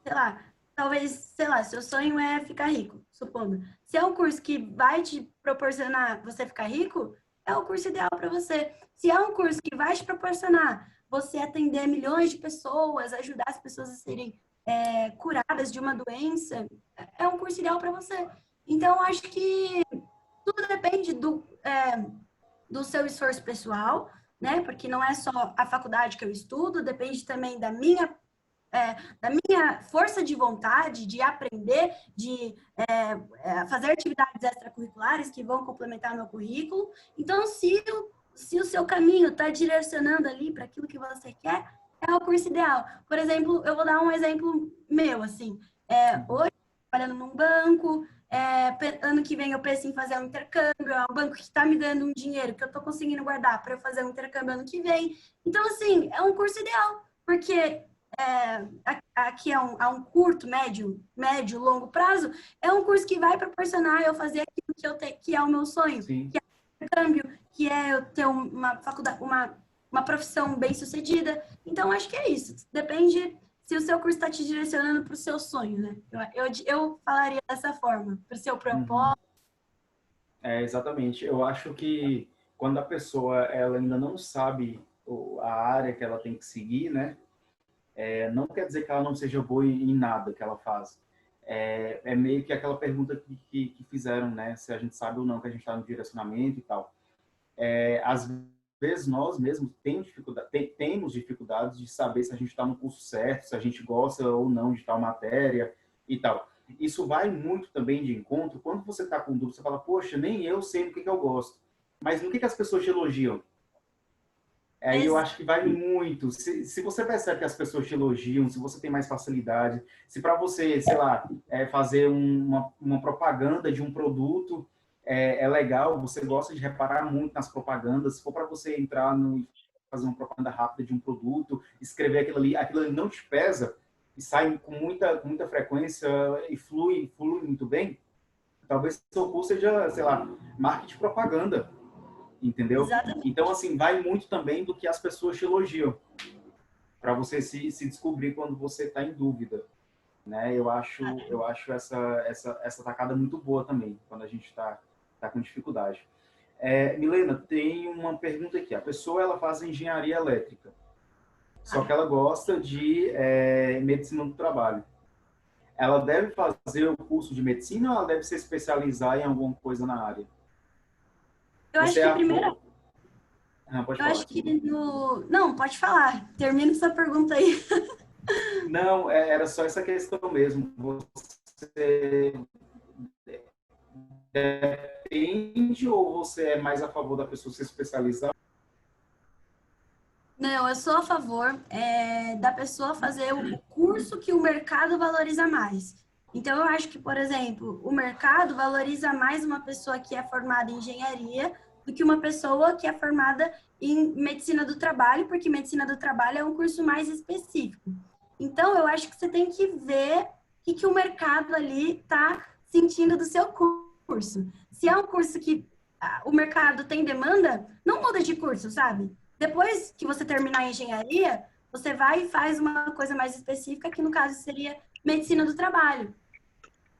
sei lá, talvez, sei lá, seu sonho é ficar rico, supondo. Se é um curso que vai te proporcionar você ficar rico, é o curso ideal para você. Se é um curso que vai te proporcionar você atender milhões de pessoas, ajudar as pessoas a serem curadas de uma doença, é um curso ideal para você. Então, acho que tudo depende do seu esforço pessoal, né? Porque não é só a faculdade que eu estudo, depende também da minha força de vontade de aprender, de fazer atividades extracurriculares que vão complementar meu currículo. Então, se o seu caminho está direcionando ali para aquilo que você quer, é o curso ideal. Por exemplo, eu vou dar um exemplo meu, assim.
Uhum.
Hoje, trabalhando num banco, ano que vem eu penso em fazer um intercâmbio, é um banco que está me dando um dinheiro que eu estou conseguindo guardar para eu fazer um intercâmbio ano que vem. Então, assim, é um curso ideal, porque aqui a um curto, longo prazo, é um curso que vai proporcionar eu fazer aquilo que é o meu sonho,
Sim.
que é o intercâmbio, que é eu ter uma faculdade, uma profissão bem sucedida. Então, acho que é isso. Depende se o seu curso está te direcionando para o seu sonho, né? Eu falaria dessa forma, para o seu
Uhum.
propósito.
Exatamente. Eu acho que quando a pessoa ela ainda não sabe a área que ela tem que seguir, né? Não quer dizer que ela não seja boa em nada que ela faz. É meio que aquela pergunta que fizeram, né? Se a gente sabe ou não que a gente está no direcionamento e tal. Às vezes nós mesmos temos dificuldades de saber se a gente está no curso certo, se a gente gosta ou não de tal matéria e tal. Isso vai muito também de encontro. Quando você está com dúvida, você fala, poxa, nem eu sei no que eu gosto. Mas no que as pessoas te elogiam? Aí eu acho que vai muito. Se você percebe que as pessoas te elogiam, se você tem mais facilidade, se para você, sei lá, fazer uma propaganda de um produto legal, você gosta de reparar muito nas propagandas, se for para você entrar no fazer uma propaganda rápida de um produto, escrever aquilo ali não te pesa e sai com muita frequência e flui muito bem, talvez seu curso seja, sei lá, marketing e propaganda, entendeu?
Exatamente.
Então, assim, vai muito também do que as pessoas te elogiam, para você se descobrir quando você está em dúvida, né? Eu acho essa tacada muito boa também, quando a gente tá com dificuldade. Milena, tem uma pergunta aqui. A pessoa ela faz engenharia elétrica, só que ela gosta de medicina do trabalho. Ela deve fazer o curso de medicina ou ela deve se especializar em alguma coisa na área?
Eu acho
Você é
que
a...
primeiro,
Ah, pode
eu
falar,
acho que
desculpa.
no... Não, pode falar. Termina essa pergunta aí.
Não, era só essa questão mesmo. Você depende ou você é mais a favor da pessoa se especializar?
Não, eu sou a favor da pessoa fazer o curso que o mercado valoriza mais. Então, eu acho que, por exemplo, o mercado valoriza mais uma pessoa que é formada em engenharia do que uma pessoa que é formada em medicina do trabalho, porque medicina do trabalho é um curso mais específico. Então, eu acho que você tem que ver o que o mercado ali está sentindo do seu curso. Se é um curso que o mercado tem demanda, não muda de curso, sabe? Depois que você terminar a engenharia, você vai e faz uma coisa mais específica, que no caso seria medicina do trabalho.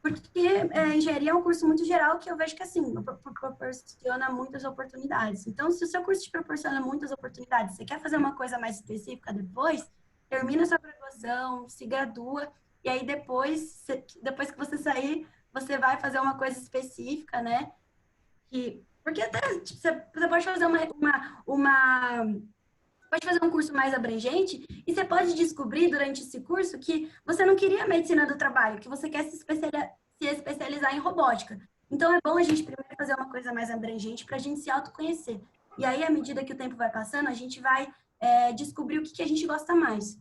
Porque engenharia é um curso muito geral que eu vejo que, assim, proporciona muitas oportunidades. Então, se o seu curso te proporciona muitas oportunidades, você quer fazer uma coisa mais específica depois, termina sua graduação, se gradua, e aí depois que você sair, você vai fazer uma coisa específica, né? Porque até tipo, você pode fazer pode fazer um curso mais abrangente e você pode descobrir durante esse curso que você não queria medicina do trabalho, que você quer se especializar em robótica. Então, é bom a gente primeiro fazer uma coisa mais abrangente para a gente se autoconhecer. E aí, à medida que o tempo vai passando, a gente vai descobrir o que a gente gosta mais.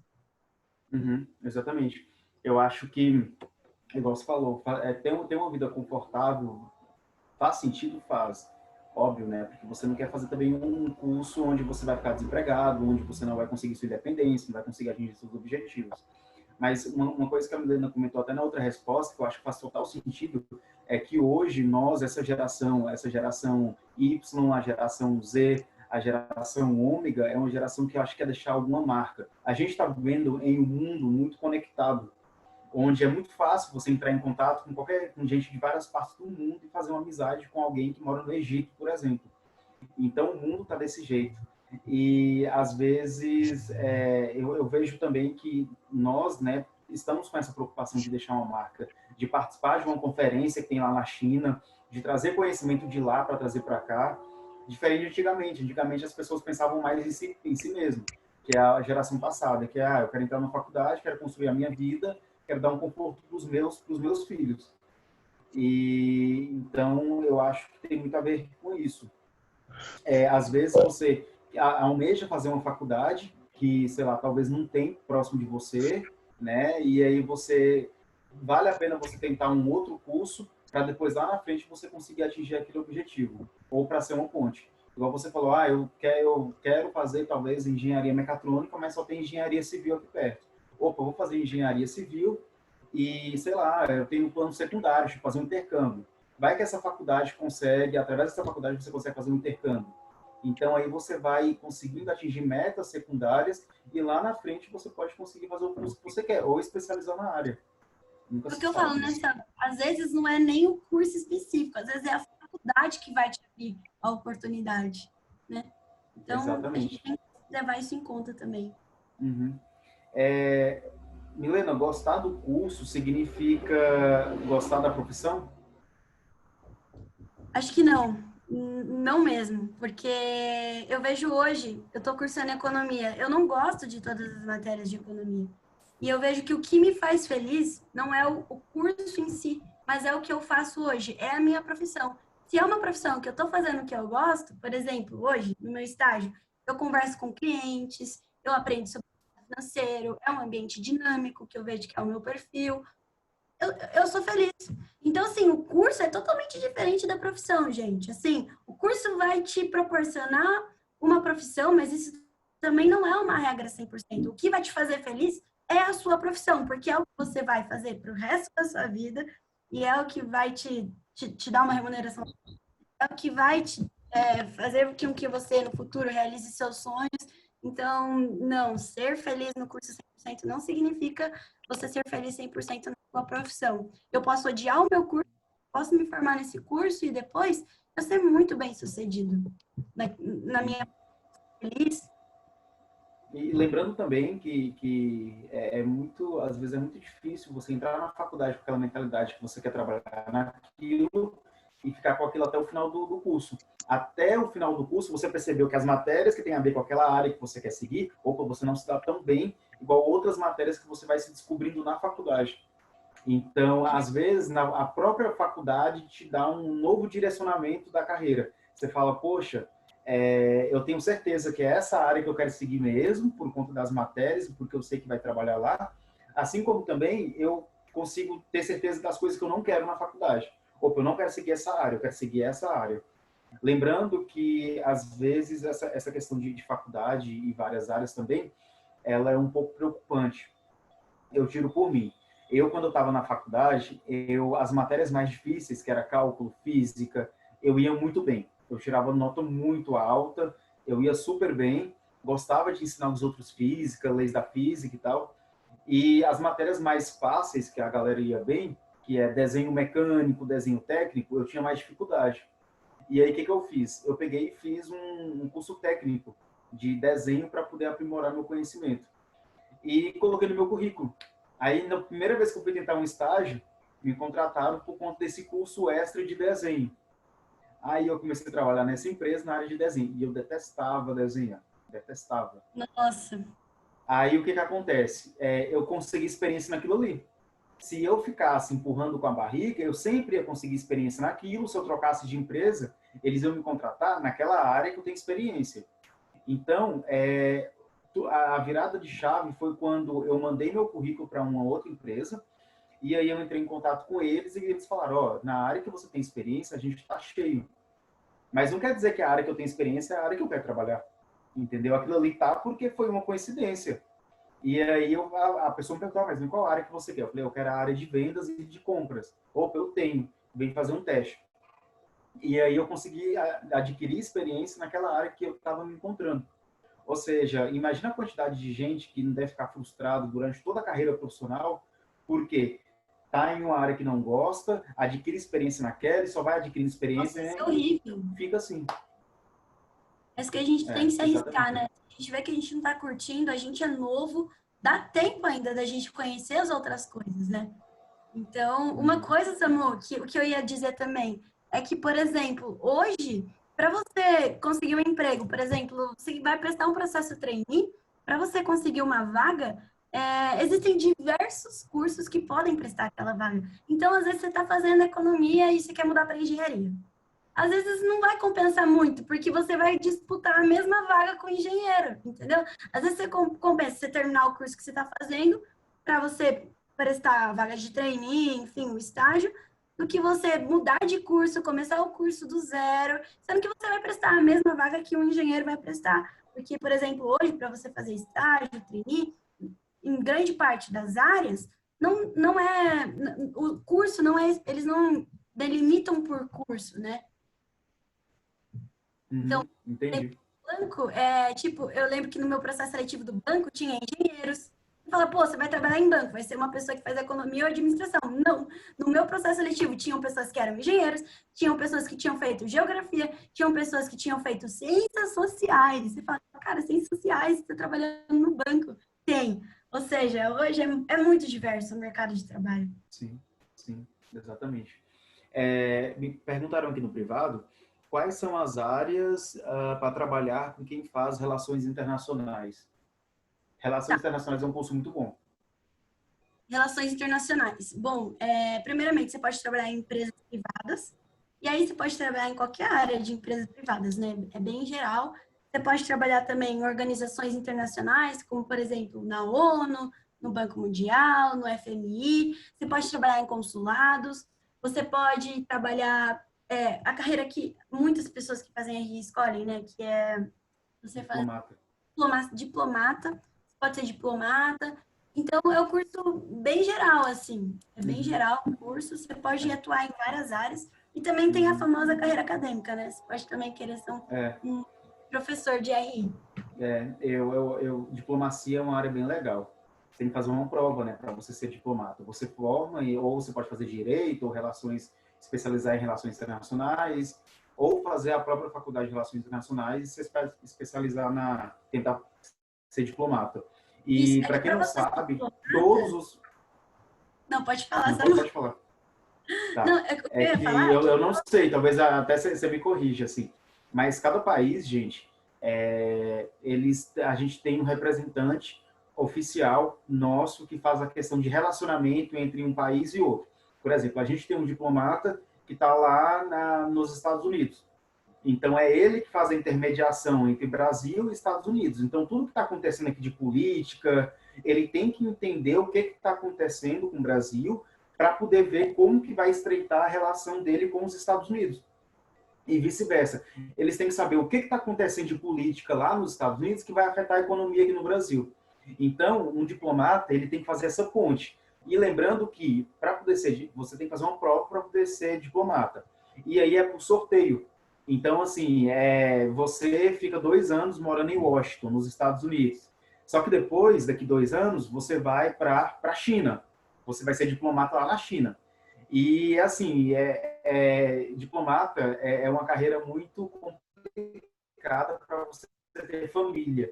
Uhum, exatamente. Eu acho que, igual você falou, ter uma vida confortável faz sentido? Faz. Óbvio, né? Porque você não quer fazer também um curso onde você vai ficar desempregado, onde você não vai conseguir sua independência, não vai conseguir atingir seus objetivos. Mas uma coisa que a Milena comentou até na outra resposta, que eu acho que faz total sentido, é que hoje nós, essa geração Y, a geração Z, a geração ômega, é uma geração que eu acho que quer deixar alguma marca. A gente está vivendo em um mundo muito conectado, onde é muito fácil você entrar em contato com gente de várias partes do mundo e fazer uma amizade com alguém que mora no Egito, por exemplo. Então, o mundo está desse jeito. E, às vezes, eu vejo também que nós, né, estamos com essa preocupação de deixar uma marca, de participar de uma conferência que tem lá na China, de trazer conhecimento de lá para trazer para cá, diferente de antigamente. Antigamente, as pessoas pensavam mais em si mesmo, que é a geração passada, que é, eu quero entrar na faculdade, quero construir a minha vida, quero dar um conforto para os meus filhos. E, então, eu acho que tem muito a ver com isso. Às vezes você almeja fazer uma faculdade que, sei lá, talvez não tem próximo de você, né? E aí vale a pena você tentar um outro curso para depois lá na frente você conseguir atingir aquele objetivo, ou para ser uma ponte. Igual você falou, eu quero fazer talvez engenharia mecatrônica, mas só tem engenharia civil aqui perto. Opa, eu vou fazer engenharia civil e, sei lá, eu tenho um plano secundário, de fazer um intercâmbio. Vai que essa faculdade consegue, através dessa faculdade você consegue fazer um intercâmbio. Então aí você vai conseguindo atingir metas secundárias e lá na frente você pode conseguir fazer o curso que você quer ou especializar na área. Nunca
É o
se
que eu falo,
sabe,
né,
né?
Sam? Às vezes não é nem o curso específico, às vezes é a faculdade que vai te abrir a oportunidade, né? Então, a gente
Exatamente.
tem que levar isso em conta também.
Uhum. É, Milena, gostar do curso significa gostar da profissão?
Acho que não, não mesmo, porque eu vejo hoje, eu estou cursando economia, eu não gosto de todas as matérias de economia. E eu vejo que o que me faz feliz não é o curso em si, mas é o que eu faço hoje, é a minha profissão. Se é uma profissão que eu estou fazendo que eu gosto, por exemplo, hoje, no meu estágio, eu converso com clientes, eu aprendo sobre financeiro, é um ambiente dinâmico, que eu vejo que é o meu perfil, eu sou feliz. Então, assim, o curso é totalmente diferente da profissão, gente. Assim, o curso vai te proporcionar uma profissão, mas isso também não é uma regra 100%. O que vai te fazer feliz é a sua profissão, porque é o que você vai fazer para o resto da sua vida e é o que vai te dar uma remuneração, é o que vai fazer com que você no futuro realize seus sonhos. Então, não, ser feliz no curso 100% não significa você ser feliz 100% na sua profissão. Eu posso odiar o meu curso, posso me formar nesse curso e depois eu ser muito bem sucedido na minha feliz.
E lembrando também que é muito, às vezes é muito difícil você entrar na faculdade com aquela mentalidade que você quer trabalhar naquilo e ficar com aquilo até o final do curso. Até o final do curso, você percebeu que as matérias que têm a ver com aquela área que você quer seguir, opa, você não se dá tão bem, igual outras matérias que você vai se descobrindo na faculdade. Então, às vezes, a própria faculdade te dá um novo direcionamento da carreira. Você fala, poxa, eu tenho certeza que é essa área que eu quero seguir mesmo, por conta das matérias, porque eu sei que vai trabalhar lá. Assim como também eu consigo ter certeza das coisas que eu não quero na faculdade. Opa, eu não quero seguir essa área, eu quero seguir essa área. Lembrando que, às vezes, essa questão de faculdade e várias áreas também, ela é um pouco preocupante. Eu tiro por mim. Eu, quando eu estava na faculdade, as matérias mais difíceis, que era cálculo, física, eu ia muito bem. Eu tirava nota muito alta, eu ia super bem, gostava de ensinar os outros física, leis da física e tal. E as matérias mais fáceis, que a galera ia bem, que é desenho mecânico, desenho técnico, eu tinha mais dificuldade. E aí, o que eu fiz? Eu peguei e fiz um curso técnico de desenho para poder aprimorar meu conhecimento. E coloquei no meu currículo. Aí, na primeira vez que eu fui tentar um estágio, me contrataram por conta desse curso extra de desenho. Aí eu comecei a trabalhar nessa empresa na área de desenho. E eu detestava desenhar. Detestava.
Nossa.
Aí o que acontece? Eu consegui experiência naquilo ali. Se eu ficasse empurrando com a barriga, eu sempre ia conseguir experiência naquilo. Se eu trocasse de empresa, eles iam me contratar naquela área que eu tenho experiência. Então, a virada de chave foi quando eu mandei meu currículo para uma outra empresa e aí eu entrei em contato com eles e eles falaram, ó, na área que você tem experiência, a gente está cheio. Mas não quer dizer que a área que eu tenho experiência é a área que eu quero trabalhar. Entendeu? Aquilo ali tá porque foi uma coincidência. E aí a pessoa me perguntou, mas em qual área que você quer? Eu falei, eu quero a área de vendas e de compras. Opa, eu tenho. Vem fazer um teste. E aí eu consegui adquirir experiência naquela área que eu estava me encontrando. Ou seja, imagina a quantidade de gente que não deve ficar frustrado durante toda a carreira profissional, porque está em uma área que não gosta, adquire experiência naquela e só vai adquirindo experiência,
Nossa, isso
né,
é
e
horrível.
fica assim.
Mas que a gente tem que se arriscar,
Exatamente.
né? A gente vê que a gente não tá curtindo, a gente é novo, dá tempo ainda da gente conhecer as outras coisas, né? Então, uma coisa, Samu, o que eu ia dizer também, é que, por exemplo, hoje, para você conseguir um emprego, por exemplo, você vai prestar um processo trainee, para você conseguir uma vaga, existem diversos cursos que podem prestar aquela vaga. Então, às vezes, você está fazendo economia e você quer mudar para engenharia. Às vezes não vai compensar muito, porque você vai disputar a mesma vaga com o engenheiro, entendeu? Às vezes você compensa você terminar o curso que você está fazendo para você prestar a vaga de trainee, enfim, o estágio, do que você mudar de curso, começar o curso do zero, sendo que você vai prestar a mesma vaga que um engenheiro vai prestar. Porque, por exemplo, hoje, para você fazer estágio, trainee, em grande parte das áreas, não é. O curso não é. Eles não delimitam por curso, né? Então,
Uhum, entendi.
banco, tipo, eu lembro que no meu processo seletivo do banco tinha engenheiros. Você fala, pô, você vai trabalhar em banco, vai ser uma pessoa que faz economia ou administração. Não. No meu processo seletivo tinham pessoas que eram engenheiros, tinham pessoas que tinham feito geografia, tinham pessoas que tinham feito ciências sociais. Você fala, cara, ciências sociais, você tá trabalhando no banco. Tem. Ou seja, hoje é muito diverso o mercado de trabalho.
Sim, sim, exatamente. Me perguntaram aqui no privado quais são as áreas para trabalhar com quem faz relações internacionais. Relações
Tá.
internacionais é um curso muito bom.
Relações internacionais. Bom, primeiramente, você pode trabalhar em empresas privadas, e aí você pode trabalhar em qualquer área de empresas privadas, né? É bem geral. Você pode trabalhar também em organizações internacionais, como, por exemplo, na ONU, no Banco Mundial, no FMI. Você pode trabalhar em consulados. Você pode trabalhar a carreira que muitas pessoas que fazem RI escolhem, né? Que é você fazer
Diplomata.
diplomata, pode ser diplomata. Então, é um curso bem geral, assim. É bem geral o curso. Você pode atuar em várias áreas. E também tem a famosa carreira acadêmica, né? Você pode também querer ser um professor de RI.
Diplomacia é uma área bem legal. Você tem que fazer uma prova, né, para você ser diplomata. Você forma, ou você pode fazer direito, ou relações, especializar em relações internacionais, ou fazer a própria faculdade de relações internacionais e se especializar tentar ser diplomata.
Isso,
E
é
para
que
quem
para
não
você ser
sabe, todos
diplomata...
os...
Não, pode falar,
Não,
Samu.
pode falar. Tá.
Não, é que
É
eu ia
que
falar
eu,
que...
eu não sei, talvez até você me corrija, assim. Mas cada país, gente, a gente tem um representante oficial nosso que faz a questão de relacionamento entre um país e outro. Por exemplo, a gente tem um diplomata que está lá nos Estados Unidos. Então, é ele que faz a intermediação entre Brasil e Estados Unidos. Então, tudo que está acontecendo aqui de política, ele tem que entender o que está acontecendo com o Brasil para poder ver como que vai estreitar a relação dele com os Estados Unidos. E vice-versa. Eles têm que saber o que está acontecendo de política lá nos Estados Unidos que vai afetar a economia aqui no Brasil. Então, um diplomata, ele tem que fazer essa ponte. E lembrando que, para poder ser, você tem que fazer uma prova para poder ser diplomata. E aí é por sorteio. Então, assim, você fica 2 anos morando em Washington, nos Estados Unidos. Só que depois, daqui 2 anos, você vai para a China. Você vai ser diplomata lá na China. E, assim, diplomata é uma carreira muito complicada para você ter família.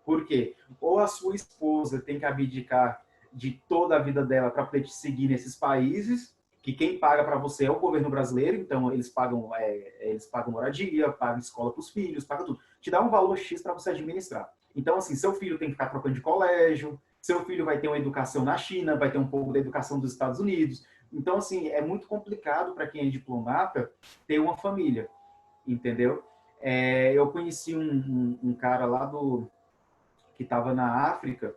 Por quê? Ou a sua esposa tem que abdicar de toda a vida dela para poder te seguir nesses países, que quem paga para você é o governo brasileiro, então eles pagam moradia, pagam escola para os filhos, pagam tudo. Te dá um valor X para você administrar. Então, assim, seu filho tem que ficar trocando de colégio, seu filho vai ter uma educação na China, vai ter um pouco da educação dos Estados Unidos. Então, assim, é muito complicado para quem é diplomata ter uma família, entendeu? Eu conheci um cara lá que estava na África.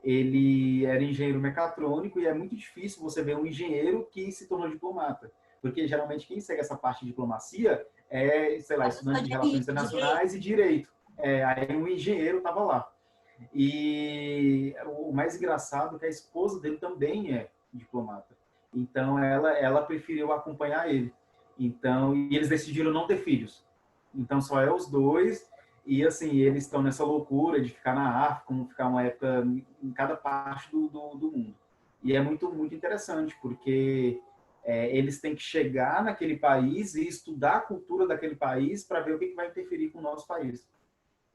Ele era engenheiro mecatrônico e é muito difícil você ver um engenheiro que se tornou diplomata, porque geralmente quem segue essa parte de diplomacia sei lá, estudante de relações internacionais e direito. Aí um engenheiro estava lá. E o mais engraçado é que a esposa dele também é diplomata. Então ela preferiu acompanhar ele. Então, e eles decidiram não ter filhos. Então só é os dois e assim, eles estão nessa loucura de ficar na África, como ficar uma época em cada parte do mundo. E é muito muito interessante, porque eles têm que chegar naquele país e estudar a cultura daquele país para ver o que vai interferir com o nosso país.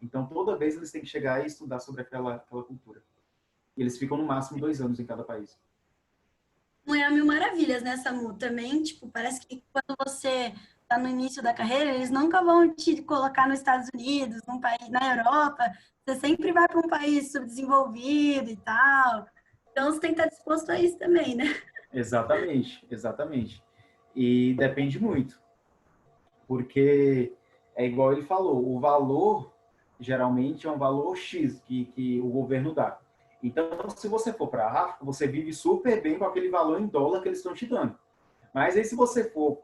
Então, toda vez eles têm que chegar e estudar sobre aquela cultura. E eles ficam no máximo 2 anos em cada país.
Não é a mil maravilhas, né, Samu? Também, tipo, parece que quando você tá no início da carreira, eles nunca vão te colocar nos Estados Unidos, num país, na Europa. Você sempre vai para um país subdesenvolvido e tal. Então, você tem que estar disposto a isso também, né?
Exatamente, exatamente. E depende muito, porque é igual ele falou, o valor geralmente é um valor X que o governo dá. Então, se você for para a África, você vive super bem com aquele valor em dólar que eles estão te dando. Mas aí, se você for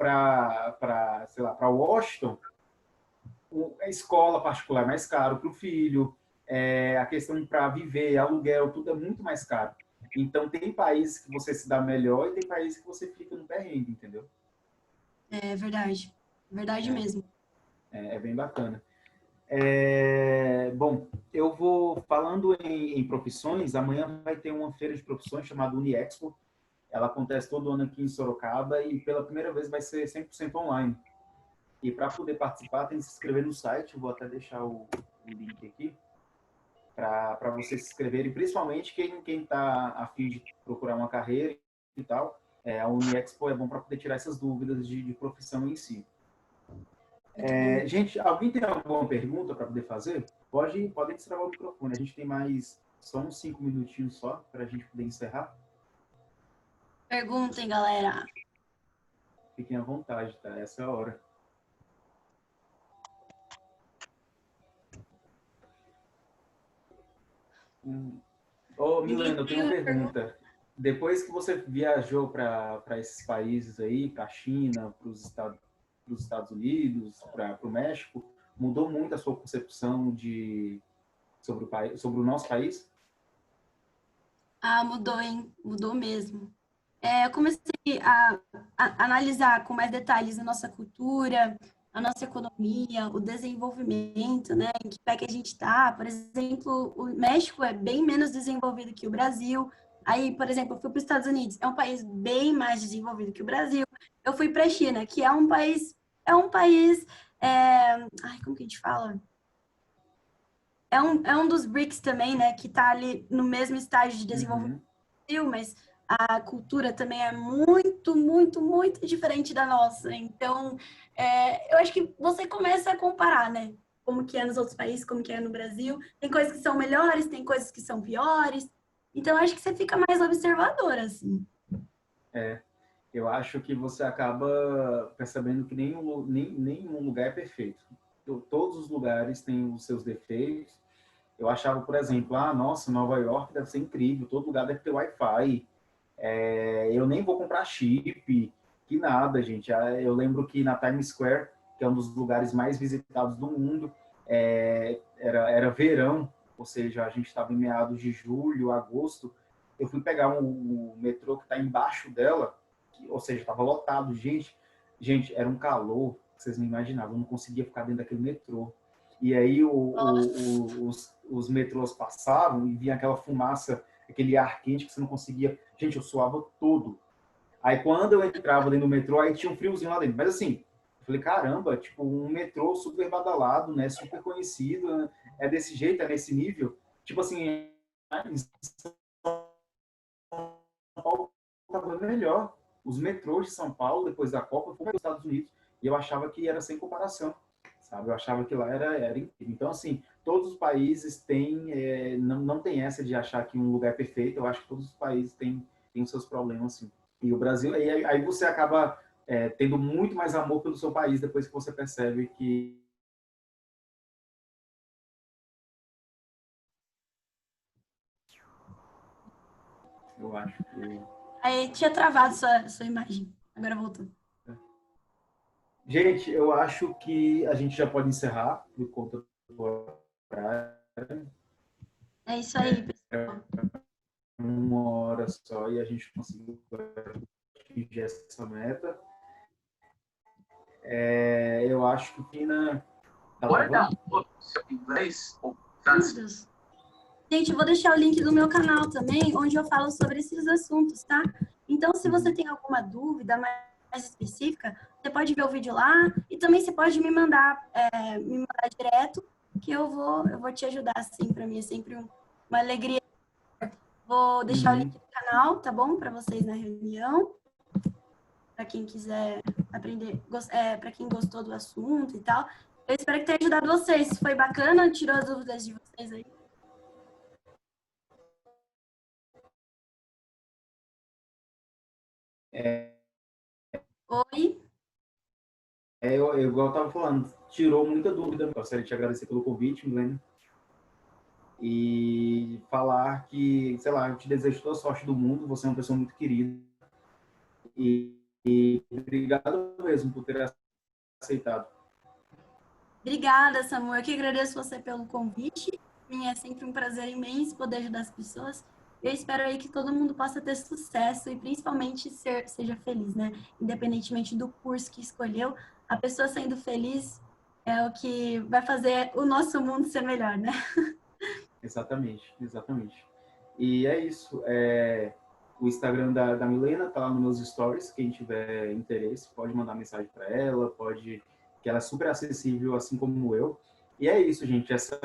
sei lá, para Washington, a escola particular é mais caro para o filho, a questão para viver, aluguel, tudo é muito mais caro. Então, tem países que você se dá melhor e tem países que você fica no perrengue, entendeu?
É verdade. Verdade
É,
mesmo.
é bem bacana. Bom, eu vou falando em profissões. Amanhã vai ter uma feira de profissões chamada Uniexpo. Ela acontece todo ano aqui em Sorocaba e pela primeira vez vai ser 100% online. E para poder participar, tem que se inscrever no site. Eu vou até deixar o link aqui para vocês se inscreverem, principalmente quem está a fim de procurar uma carreira e tal. A Uniexpo é bom para poder tirar essas dúvidas de profissão em si.
Muito bom.
Gente, alguém tem alguma pergunta para poder fazer? Pode destravar o microfone. A gente tem mais só uns 5 minutinhos só para a gente poder encerrar.
Perguntem, galera.
Fiquem à vontade, tá? Essa é a hora.
Ninguém
Milena, eu tenho
tem
uma
uma pergunta?
pergunta. Depois que você viajou para esses países aí, para a China, para os Estados Unidos, para o México, mudou muito a sua concepção sobre o país, sobre o nosso país?
Ah, mudou, hein? Mudou mesmo. Eu comecei a analisar com mais detalhes a nossa cultura, a nossa economia, o desenvolvimento, né? Em que pé que a gente está. Por exemplo, o México é bem menos desenvolvido que o Brasil. Aí, por exemplo, eu fui para os Estados Unidos, é um país bem mais desenvolvido que o Brasil. Eu fui para a China, que é um país, ai, como que a gente fala? É um dos BRICS também, né? Que está ali no mesmo estágio de desenvolvimento
Uhum.
mas a cultura também é muito, muito, muito diferente da nossa. Então, eu acho que você começa a comparar, né? Como que é nos outros países, como que é no Brasil. Tem coisas que são melhores, tem coisas que são piores. Então, eu acho que você fica mais observador, assim.
É, eu acho que você acaba percebendo que nenhum lugar é perfeito. Todos os lugares têm os seus defeitos. Eu achava, por exemplo, nossa, Nova York deve ser incrível, todo lugar deve ter Wi-Fi. Eu nem vou comprar chip, que nada, gente. Eu lembro que na Times Square, que é um dos lugares mais visitados do mundo, era verão, ou seja, a gente estava em meados de julho, agosto. Eu fui pegar um metrô que está embaixo dela, ou seja, estava lotado de gente. Gente, era um calor que vocês não imaginavam, eu não conseguia ficar dentro daquele metrô. E aí os metrôs passavam e vinha aquela fumaça, aquele ar quente que você não conseguia. Gente, eu suava todo. Aí quando eu entrava dentro do metrô, aí tinha um friozinho lá dentro. Mas assim, eu falei, caramba, tipo, um metrô super badalado, né? Super conhecido, né? É desse jeito, é nesse nível. Tipo assim, em São Paulo estava melhor. Os metrôs de São Paulo, depois da Copa, foram para os Estados Unidos. E eu achava que era sem comparação, sabe? Eu achava que lá era incrível. Então, assim, todos os países têm, não tem essa de achar que um lugar é perfeito. Eu acho que todos os países têm os seus problemas, assim. E o Brasil, aí você acaba tendo muito mais amor pelo seu país depois que você percebe que eu acho que...
Aí tinha travado sua imagem. Agora voltou.
Gente, eu acho que a gente já pode encerrar por conta do horário.
É isso aí, pessoal.
Uma hora só e a gente conseguiu atingir essa meta. Eu acho que Pina... Tá travando?
Inglês? Meu Deus. Gente, eu vou deixar o link do meu canal também, onde eu falo sobre esses assuntos, tá? Então, se você tem alguma dúvida mais específica, você pode ver o vídeo lá e também você pode me mandar direto, que eu vou te ajudar, assim, para mim é sempre uma alegria. Vou deixar o link do canal, tá bom? Para vocês na reunião, para quem quiser aprender, para quem gostou do assunto e tal. Eu espero que tenha ajudado vocês. Foi bacana? Tirou as dúvidas de vocês aí? Oi?
Igual eu estava falando, tirou muita dúvida. Gostaria de te agradecer pelo convite, Milena, e falar que, sei lá, eu te desejo toda a sorte do mundo. Você é uma pessoa muito querida e obrigado mesmo por ter aceitado.
Obrigada, Samuel. Eu que agradeço você pelo convite. Para mim é sempre um prazer imenso poder ajudar as pessoas. Eu espero aí que todo mundo possa ter sucesso e principalmente seja feliz, né? Independentemente do curso que escolheu, a pessoa sendo feliz é o que vai fazer o nosso mundo ser melhor, né?
Exatamente, exatamente. E é isso. O Instagram da Milena tá lá nos meus stories. Quem tiver interesse pode mandar mensagem para ela, que ela é super acessível, assim como eu. E é isso, gente. Essa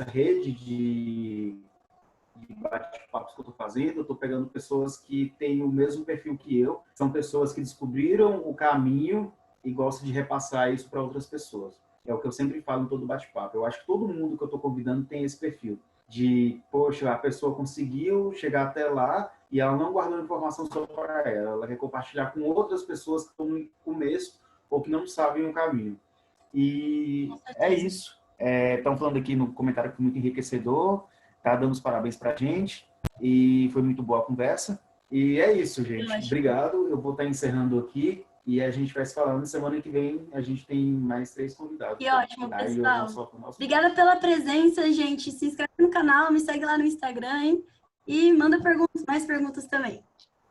rede de bate-papos que eu estou fazendo, eu estou pegando pessoas que têm o mesmo perfil que eu, são pessoas que descobriram o caminho e gostam de repassar isso para outras pessoas. É o que eu sempre falo em todo bate-papo. Eu acho que todo mundo que eu estou convidando tem esse perfil de, poxa, a pessoa conseguiu chegar até lá e ela não guardou informação só para ela, ela quer compartilhar com outras pessoas que estão no começo ou que não sabem o caminho. E
Com
é
certeza.
isso. Estão falando aqui no comentário que foi muito enriquecedor, tá dando os parabéns para a gente e foi muito boa a conversa. E é isso,
Foi
gente.
ótimo.
Obrigado. Eu vou estar encerrando aqui E a gente vai se falando. Semana que vem a gente tem mais 3 convidados.
Que ótimo,
Aí hoje
pessoal.
só com o nosso...
Obrigada pela presença, gente. Se inscreve no canal, me segue lá no Instagram, hein? E manda perguntas, mais perguntas também.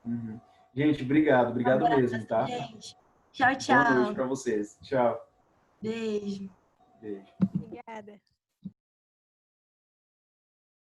Uhum. Gente, obrigado. Obrigado mesmo, tá?
Gente. Tchau,
Boa noite
tchau.
para vocês. Tchau.
Beijo.
Beijo.
Obrigada.